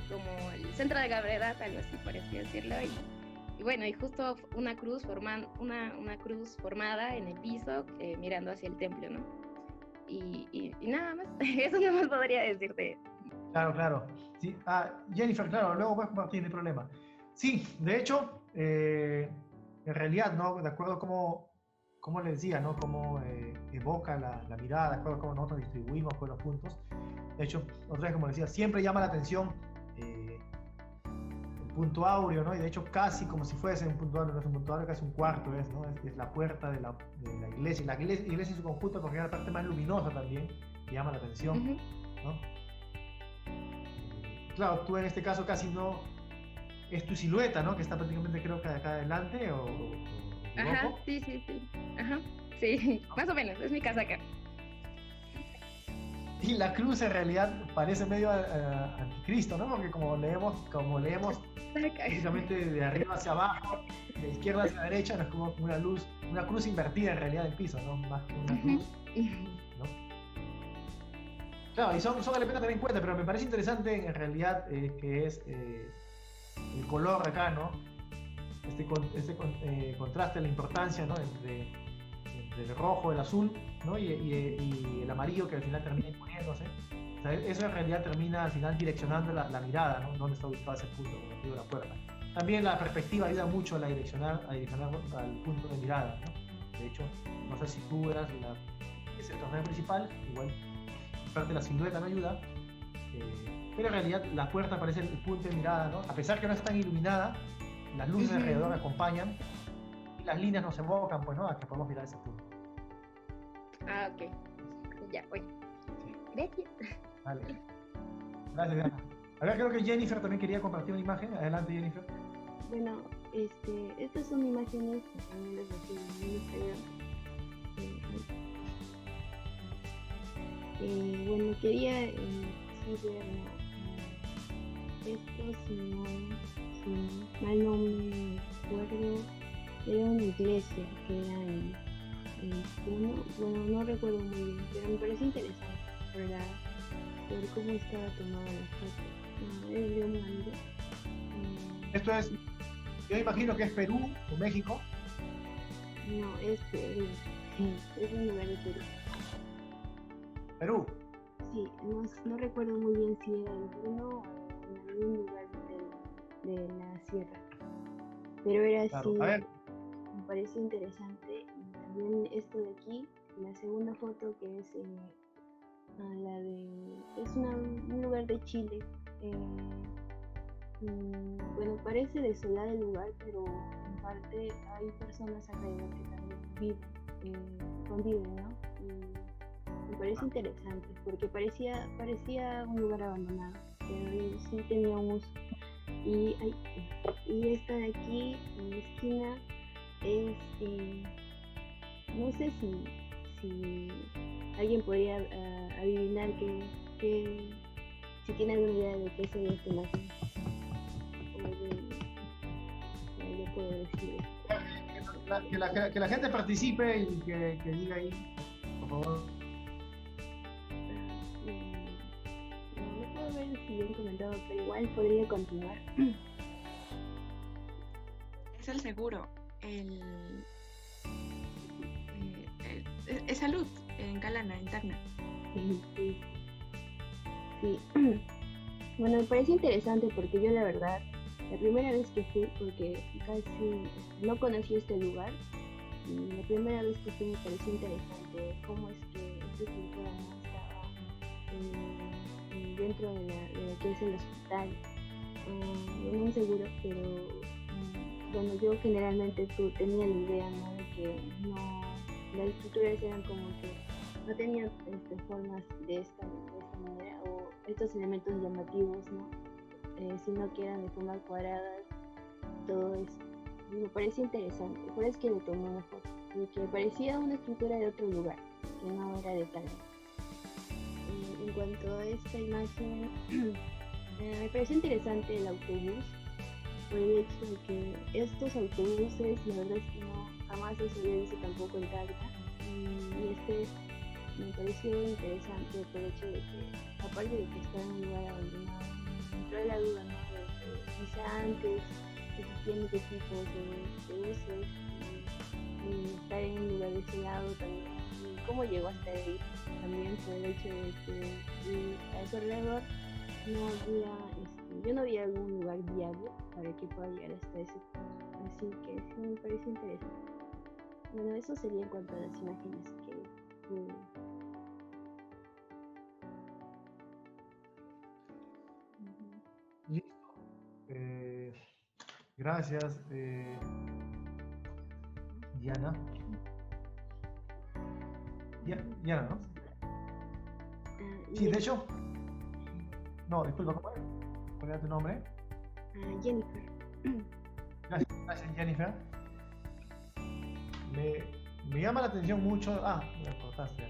S1: como el centro de gravedad, algo así, por así decirlo. Y bueno, y justo una cruz formada en el piso, mirando hacia el templo, ¿no? Y nada más, eso no me podría decirte.
S3: Claro. Sí. Jennifer, claro, luego puedes compartir, no hay problema. Sí, de hecho, en realidad, ¿no?, de acuerdo a cómo les decía, ¿no?, cómo evoca la mirada, de acuerdo a cómo nosotros distribuimos pues, los puntos. De hecho, otra vez, como les decía, siempre llama la atención el punto áureo, ¿no? Y de hecho, casi como si fuese un punto áureo, no es un punto áureo, casi un cuarto, ¿no? Es la puerta de la iglesia. La iglesia en su conjunto, porque es la parte más luminosa también, que llama la atención, ¿no? Claro, tú en este caso casi no es tu silueta, ¿no? Que está prácticamente creo que acá adelante o
S1: Ajá,
S3: loco.
S1: sí. Ajá, sí, más o menos, es mi casaca.
S3: Y la cruz en realidad parece medio anticristo, ¿no? Porque como leemos prácticamente de arriba hacia abajo, de izquierda hacia derecha, no es como una cruz invertida en realidad en el piso, ¿no? Más que una cruz, ¿no? Claro, y son elementos a tener en cuenta, pero me parece interesante en realidad que es el color acá, ¿no? Contraste, la importancia, ¿no? Entre el rojo, el azul, ¿no? y el amarillo que al final termina imponiéndose. O sea, eso en realidad termina al final direccionando la mirada, ¿no? Dónde está ubicado ese punto, como digo, la puerta. También la perspectiva ayuda mucho a direccionar al punto de mirada, ¿no? De hecho, no sé si tú eras ese torneo principal, igual parte de la silueta no ayuda, pero en realidad la puerta parece el punto de mirada, ¿no? A pesar que no es tan iluminada, las luces alrededor acompañan y las líneas nos evocan, pues, ¿no? A que podemos mirar ese punto.
S1: Ah, ok. Ya, voy.
S3: Sí.
S1: Gracias.
S3: Vale. Gracias, Diana. A ver, creo que Jennifer también quería compartir una imagen. Adelante, Jennifer.
S4: Bueno, estas son imágenes que también les recibí en Instagram. Bueno, quería sí ver, esto, si mal no me acuerdo, era una iglesia que era en Puno. Bueno, no recuerdo muy bien, pero me parece interesante por cómo estaba tomada la foto. Es de un amigo.
S3: Esto es, yo imagino que es Perú o México.
S4: No, es Perú. Es un lugar de Perú.
S3: Perú.
S4: Sí, no recuerdo muy bien si era en Puno o en algún lugar de la sierra. Pero era
S3: Claro.
S4: así,
S3: A ver.
S4: me parece interesante. Y también esto de aquí, la segunda foto que es es un lugar de Chile. Bueno, parece desolado el lugar, pero en parte hay personas alrededor que también conviven, ¿no? Y me parece interesante porque parecía un lugar abandonado, pero sí tenía un uso. Y esta de aquí, en la esquina, es, no sé si alguien podría adivinar si tiene alguna idea de qué sería esta imagen. Yo puedo decir
S3: Que la gente participe y que diga ahí, por favor.
S4: No puedo ver si bien comentado, pero igual podría continuar.
S2: Es el seguro, es salud en Calana, en Tacna.
S4: Sí. Bueno, me parece interesante porque yo la verdad, la primera vez que fui, porque casi no conocí este lugar, y la primera vez que fui me pareció interesante cómo es que esta estructura no estaba dentro de lo que es el hospital, en un seguro, pero bueno, yo generalmente tenía la idea, ¿no? De que las estructuras eran como que no tenían formas de esta manera o estos elementos llamativos, ¿no? Sino que eran de formas cuadradas, todo esto. Y me parecía interesante, por eso es que le tomé una foto, porque parecía una estructura de otro lugar, que no era de tal. En cuanto a esta imagen, me pareció interesante el autobús, por el hecho de que estos autobuses, la verdad es que jamás se había visto tampoco en Tacna, y me pareció interesante por el hecho de que, aparte de que está en un lugar abandonado, me entró la duda, ¿no? De quizá antes existían este tipo de usos y estar en un lugar desolado también, y cómo llegó hasta ahí también por el hecho de que a su alrededor yo no había algún lugar viable para que pueda llegar hasta ese punto, así que sí me parece interesante. Bueno, eso sería en cuanto a las imágenes que
S3: Listo. Gracias, Diana. Diana, ¿no? Sí, de hecho. No, disculpa, ¿cuál era tu nombre?
S4: Jennifer.
S3: Gracias Jennifer. Me llama la atención mucho. Me cortaste.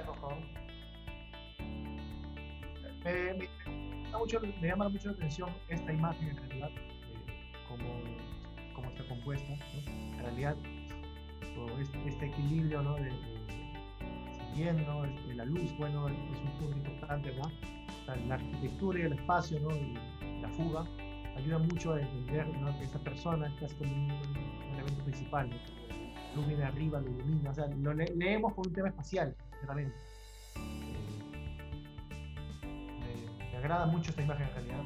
S3: Por favor. Me llama mucho la atención esta imagen en realidad, como está compuesta, ¿no? En realidad, este equilibrio, ¿no? Si bien, ¿no? La luz, bueno, es un punto importante, ¿verdad? La arquitectura y el espacio, ¿no? Y la fuga ayuda mucho a entender, ¿no? Que esta persona es como un elemento principal, ¿no? La luz viene arriba, lo ilumina, o sea, lo leemos por un tema espacial, realmente. Me agrada mucho esta imagen en realidad,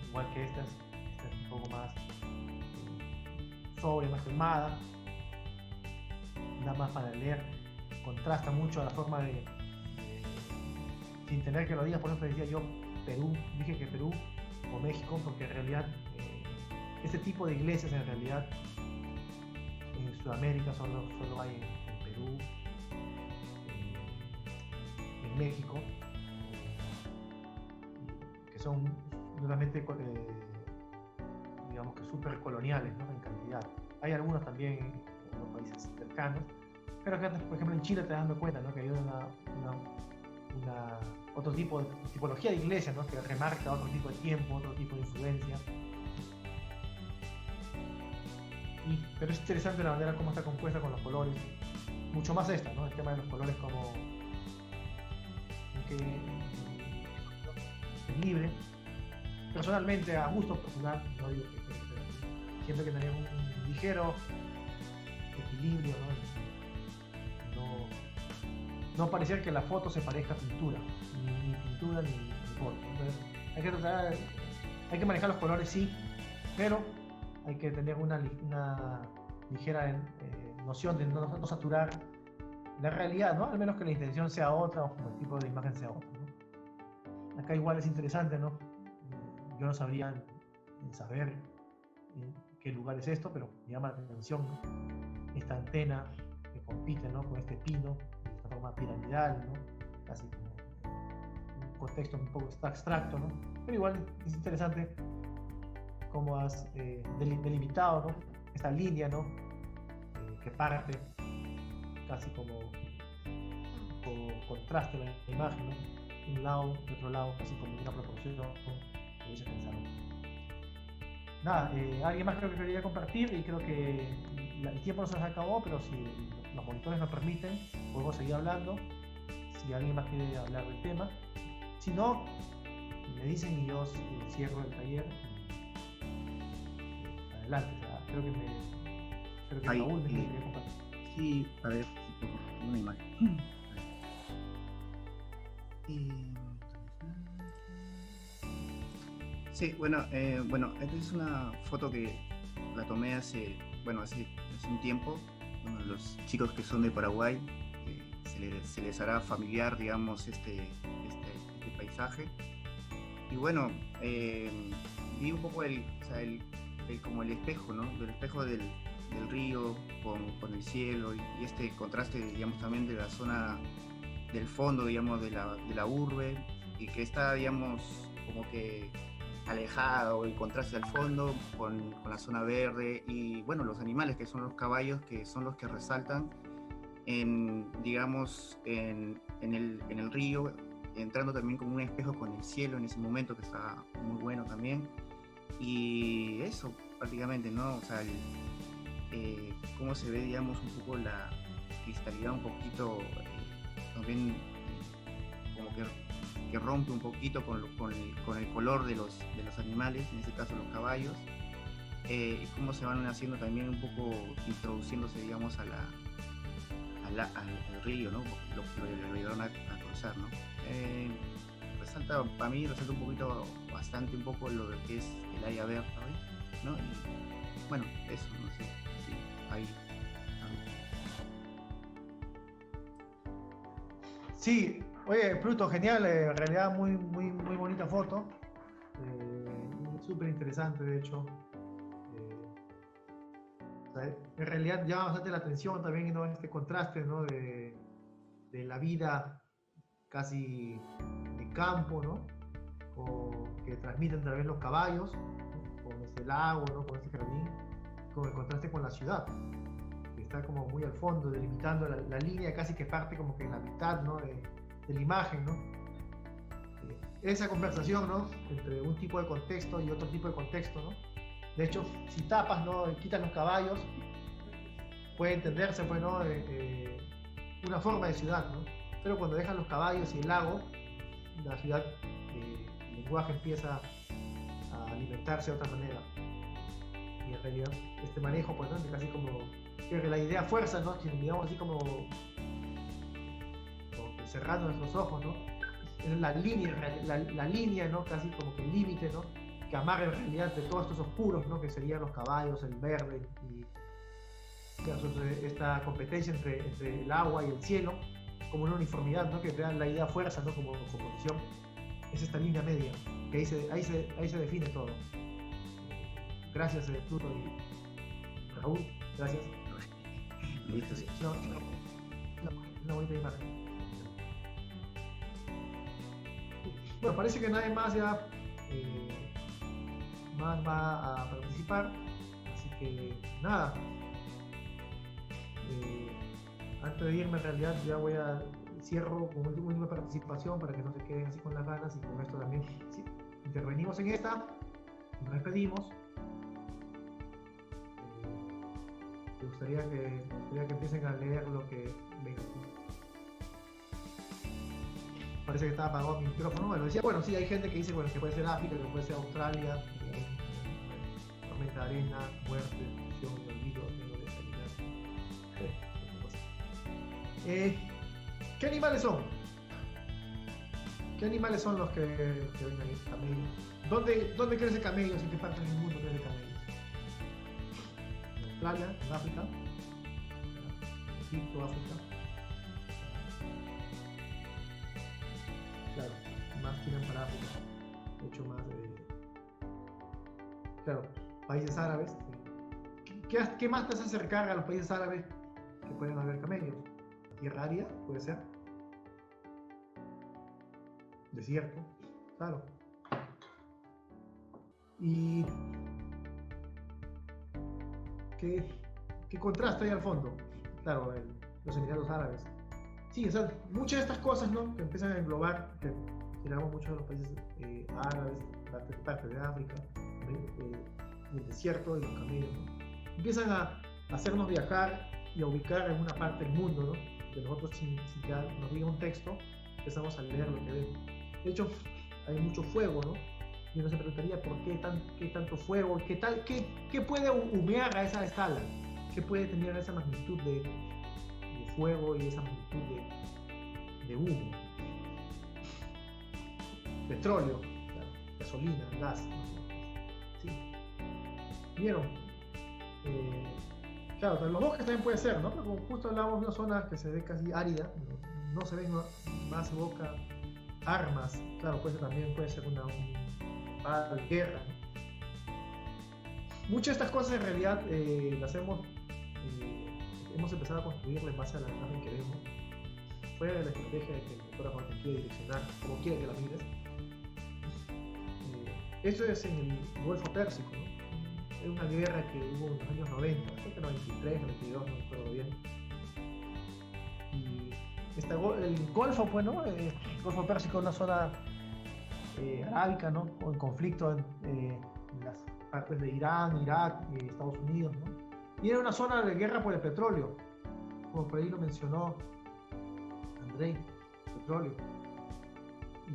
S3: igual que esta es un poco más sobria, más calmada, nada más para leer, contrasta mucho a la forma sin tener que lo digas. Por ejemplo decía yo Perú, dije que Perú o México, porque en realidad este tipo de iglesias en realidad en Sudamérica solo hay en Perú, en México, que son realmente digamos que súper coloniales, ¿no? En cantidad. Hay algunos también en los países cercanos, pero acá, por ejemplo en Chile te das dando cuenta, ¿no? Que hay otro tipo de tipología de iglesia, ¿no? Que remarca otro tipo de tiempo, otro tipo de influencia. Pero es interesante la manera como está compuesta con los colores, mucho más esta, ¿no? El tema de los colores como que es libre. Personalmente, a gusto personal, no digo que siento que tenía un ligero equilibrio, no parecer que la foto se parezca a pintura, ni pintura ni foto. Entonces, hay que manejar los colores, sí, pero hay que tener una ligera noción de no saturar la realidad, ¿no? Al menos que la intención sea otra o el tipo de imagen sea otra, ¿no? Acá igual es interesante, ¿no? Yo no sabría saber qué lugar es esto, pero me llama la atención, ¿no? Esta antena que compite, ¿no? Con este pino, de esta forma piramidal, ¿no? Casi como un contexto un poco abstracto, ¿no? Pero igual es interesante cómo has delimitado, ¿no? Esta línea, ¿no? Que parte casi como contraste la imagen, ¿no? Un lado, de otro lado, casi como una proporción, ¿no? Que hubiese pensado. Nada, alguien más creo que quería compartir, y creo que el tiempo no se nos acabó, pero si los monitores nos permiten, podemos seguir hablando. Si alguien más quiere hablar del tema, si no, me dicen y yo cierro el taller. Adelante, o sea, creo que Raúl me quería compartir.
S5: Sí, a ver, una imagen. Sí, bueno, esta es una foto que la tomé hace un tiempo. Bueno, los chicos que son de Paraguay, se les hará familiar, digamos, este paisaje. Y bueno, vi un poco como el espejo, ¿no? El espejo del río con el cielo, y este contraste, digamos, también de la zona del fondo, digamos, de la urbe, y que está, digamos, como que alejado, el contraste al fondo con la zona verde, y bueno, los animales que son los caballos, que son los que resaltan digamos, en el río, entrando también como un espejo con el cielo en ese momento, que está muy bueno también. Y eso prácticamente, ¿no? O sea, cómo se ve, digamos, un poco la cristalidad, un poquito también como que rompe un poquito con el color de los animales, en este caso los caballos, y cómo se van haciendo también un poco, introduciéndose, digamos, al río, ¿no? Lo llevaron a cruzar, ¿no? Para mí resalta un poquito, bastante un poco lo que es el área verde, ¿no? Y bueno, eso, no sé si hay algo.
S3: Sí, oye, Pluto, genial, en realidad muy bonita foto, súper interesante, de hecho. O sea, en realidad llama bastante la atención también, ¿no? Este contraste, ¿no? de la vida casi de campo, ¿no? o que transmiten a través de los caballos, ¿no? Con este lago, ¿no? Con este jardín, con el contraste con la ciudad, que está como muy al fondo, delimitando la línea casi que parte como que en la mitad, ¿no? de la imagen, ¿no? Esa conversación, ¿no? Entre un tipo de contexto y otro tipo de contexto, ¿no? De hecho, si tapas, ¿no? Quitas los caballos, puede entenderse, pues, ¿no? Una forma de ciudad, ¿no? Pero cuando dejan los caballos y el lago, la ciudad, el lenguaje empieza a alimentarse de otra manera. Y en realidad, este manejo, pues, ¿no? De casi como, creo que la idea fuerza, ¿no? Si miramos así como cerrando nuestros ojos, ¿no? Es la línea, ¿no? Casi como que el límite, ¿no? Que amarra en realidad de todos estos oscuros, ¿no? Que serían los caballos, el verde y esta competencia entre el agua y el cielo, como una uniformidad, ¿no? Que te da la idea fuerza, ¿no? Como composición. Es esta línea media, que ahí se define todo. Gracias, Pluto y Raúl. Gracias.
S5: Listo, sí.
S3: Una bonita imagen. Bueno, parece que nadie más ya más va a participar, así que nada. Antes de irme, en realidad ya cierro con última participación para que no se queden así con las ganas, y con esto también sí, intervenimos en esta, nos despedimos. Me gustaría que empiecen a leer lo que ven aquí. Parece que estaba apagado mi micrófono. Bueno, decía, bueno, sí, hay gente que dice, bueno, que puede ser África, que puede ser Australia, tormenta de arena, muerte, destrucción, olvido, de sanidad. ¿Qué animales son? ¿Qué animales son los que ven ahí? Camellos. ¿Dónde crece camellos? ¿En qué parte del mundo crece camellos? En Australia, en África, Egipto, África. Claro, más tiran para África, mucho más claro, países árabes. ¿Qué más te hace acercar a los países árabes que pueden haber camellos? Tierra árida, puede ser. Desierto, claro. Y ¿qué contraste hay al fondo? Claro, los Emiratos Árabes. Sí, o sea, muchas de estas cosas, ¿no? Que empiezan a englobar, que tenemos muchos de los países árabes, parte de África, el desierto y los camellos, ¿no? Empiezan a hacernos viajar y a ubicar en una parte del mundo, ¿no? Que nosotros, sin que nos diga un texto, empezamos a leer lo que vemos. De hecho, hay mucho fuego, ¿no? Y uno se preguntaría por qué tanto fuego, qué puede humear a esa escala, qué puede tener esa magnitud de fuego y esa magnitud de humo. Petróleo, gasolina, gas, ¿sí? ¿Vieron? Claro, los bosques también puede ser, ¿no? Pero como justo hablamos de una zona que se ve casi árida, no se ven más evoca armas, claro, también puede ser una guerra, ¿no? Muchas de estas cosas en realidad las hemos empezado a construirle en base a la imagen que vemos. Fue la estrategia de que el fotógrafo te quiere direccionar como quiere que la mires. Eso es en el Golfo Pérsico, ¿no? Es una guerra que hubo en los años 90, creo que 93, 92, no me acuerdo bien. Y el Golfo, pues, ¿no? El Golfo Pérsico es una zona arábica, ¿no? O en conflicto en las partes de Irán, Irak y Estados Unidos, ¿no? Y era una zona de guerra por el petróleo, como por ahí lo mencionó Andrei, petróleo.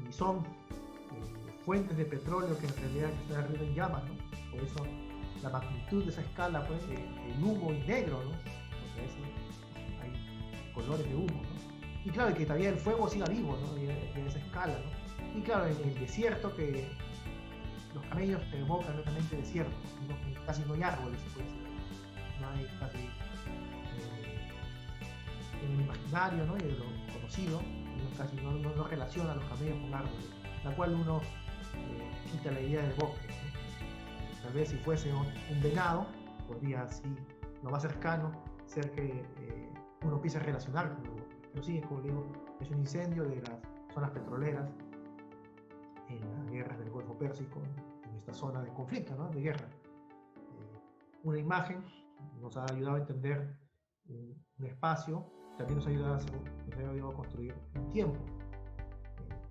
S3: Y son fuentes de petróleo que en realidad están arriba en llamas, ¿no? Por eso la magnitud de esa escala, pues, el humo y negro, ¿no? Porque a veces hay colores de humo, ¿no? Y claro, que todavía el fuego siga vivo, ¿no? Y a esa escala, ¿no? Y claro, en el desierto, que los camellos te evocan netamente desierto, ¿no? Casi no hay árboles, pues. No hay casi en el imaginario, ¿no? Y de lo conocido, uno casi no relaciona a los camellos con árboles, la cual uno quita la idea del bosque, ¿no? Tal vez si fuese un venado, podría así, lo más cercano, ser que uno empiece a relacionar con el bosque. Pero sí, como digo, es un incendio de las zonas petroleras en las guerras del Golfo Pérsico, en esta zona de conflicto, ¿no? De guerra. Una imagen nos ha ayudado a entender un espacio, también nos ha ayudado a construir un tiempo.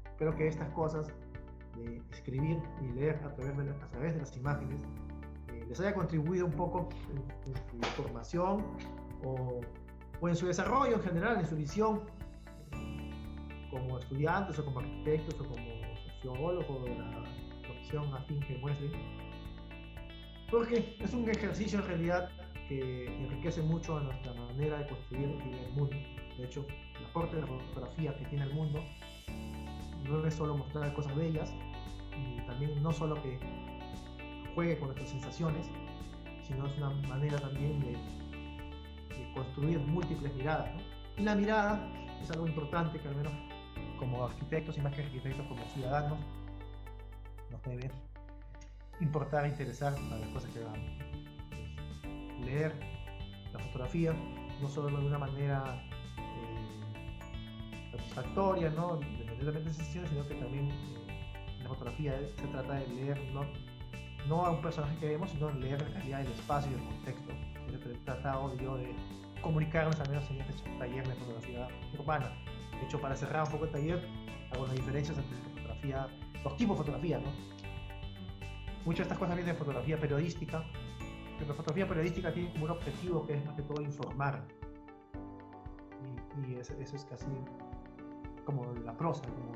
S3: Espero que estas cosas de escribir y leer a través de las imágenes les haya contribuido un poco en su formación o en su desarrollo en general, en su visión como estudiantes o como arquitectos o como sociólogos de la profesión afín que muestren, porque es un ejercicio en realidad que enriquece mucho a nuestra manera de construir el mundo. De hecho, el aporte de la fotografía que tiene el mundo no es solo mostrar cosas bellas, y también no solo que juegue con nuestras sensaciones, sino es una manera también de construir múltiples miradas, ¿no? Y la mirada es algo importante que al menos como arquitectos y más que arquitectos como ciudadanos nos debe importar e interesar a las cosas que hagamos. Entonces, leer la fotografía no solo de una manera satisfactoria, ¿no? De sensaciones, sino que también la fotografía se trata de leer no a un personaje que vemos, sino leer en realidad el espacio y el contexto. Es lo que he tratado yo de comunicarnos al menos en este taller de fotografía urbana. De hecho, para cerrar un poco el taller, hago las diferencias entre fotografía, los tipos de fotografía, ¿no? Muchas de estas cosas vienen de fotografía periodística, pero la fotografía periodística tiene como un objetivo que es más que todo informar. Y eso es casi como la prosa, como,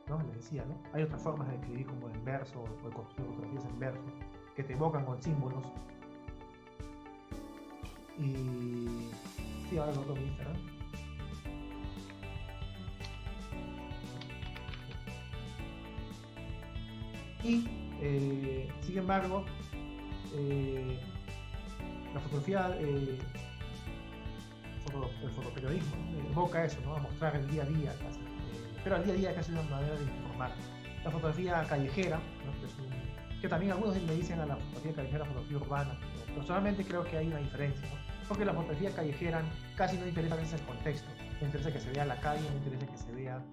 S3: ¿no? Les decía, ¿no? Hay otras formas de escribir como en verso o de construir fotografías en verso que te evocan con símbolos. Y sí, ahora lo mi Instagram. Y sin embargo, la fotografía, el fotoperiodismo, evoca eso, ¿no? A mostrar el día a día casi, pero al día a día casi una manera de informar. La fotografía callejera, ¿no? que también algunos le dicen a la fotografía callejera fotografía urbana, pero personalmente creo que hay una diferencia, ¿no? Porque la fotografía callejera casi no interesa a veces el contexto, no interesa que se vea la calle, no interesa que se vea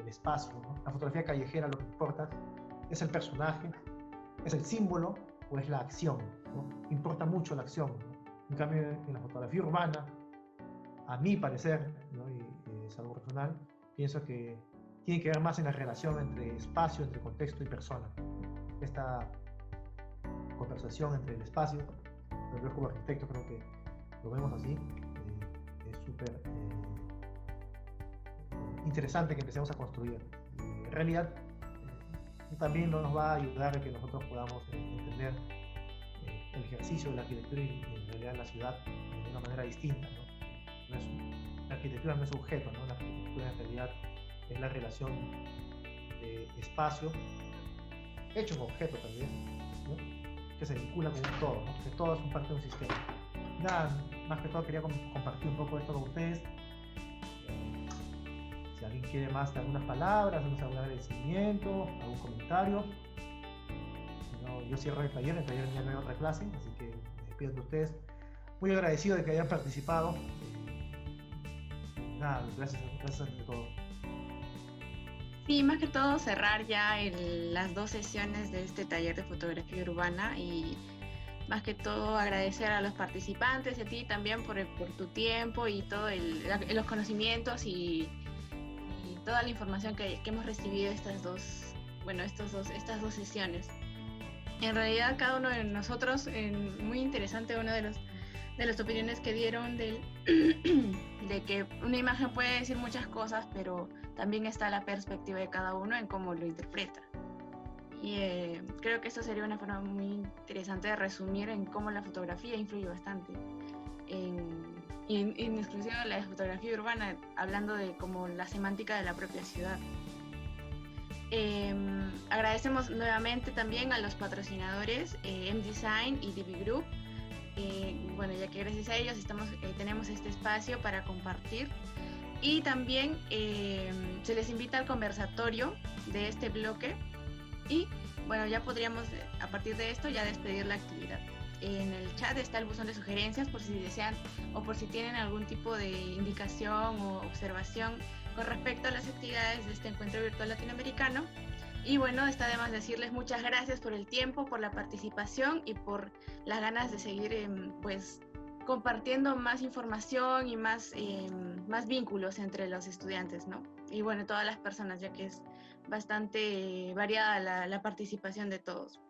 S3: el espacio, ¿no? La fotografía callejera lo que importa es el personaje, es el símbolo o es la acción, ¿no? Importa mucho la acción, ¿no? En cambio, en la fotografía urbana, a mi parecer, ¿no? Y es algo personal, pienso que tiene que ver más en la relación entre espacio, entre contexto y persona. Esta conversación entre el espacio, yo como arquitecto creo que lo vemos así, es súper interesante que empecemos a construir. En realidad, también nos va a ayudar a que nosotros podamos entender el ejercicio de la arquitectura y en realidad la ciudad de una manera distinta, ¿no? La arquitectura no es objeto, ¿no? La arquitectura en realidad es la relación de espacio hecho un objeto también, ¿no? Que se vincula con un todo, ¿no? Que todo es un parte de un sistema. Nada, más que todo quería compartir un poco esto con ustedes. Si alguien quiere más de algunas palabras, algún agradecimiento, algún comentario. No, yo cierro el taller ya no hay otra clase, así que me despido de ustedes. Muy agradecido de que hayan participado. Nada, gracias ante todo.
S2: Sí, más que todo cerrar ya las 2 sesiones de este taller de fotografía urbana y más que todo agradecer a los participantes y a ti también por tu tiempo y todos los conocimientos y toda la información que hemos recibido estas dos sesiones. En realidad cada uno de nosotros, muy interesante una de las opiniones que dieron de que una imagen puede decir muchas cosas, pero también está la perspectiva de cada uno en cómo lo interpreta. Y creo que esto sería una forma muy interesante de resumir en cómo la fotografía influye bastante en exclusión de la fotografía urbana, hablando de como la semántica de la propia ciudad. Agradecemos nuevamente también a los patrocinadores M-Design y DB Group. Bueno, ya que gracias a ellos tenemos este espacio para compartir y también se les invita al conversatorio de este bloque y bueno, ya podríamos a partir de esto ya despedir la actividad. En el chat está el buzón de sugerencias por si desean o por si tienen algún tipo de indicación o observación con respecto a las actividades de este encuentro virtual latinoamericano. Y bueno, está de más decirles muchas gracias por el tiempo, por la participación y por las ganas de seguir pues compartiendo más información y más vínculos entre los estudiantes, ¿no? Y bueno, todas las personas, ya que es bastante variada la participación de todos.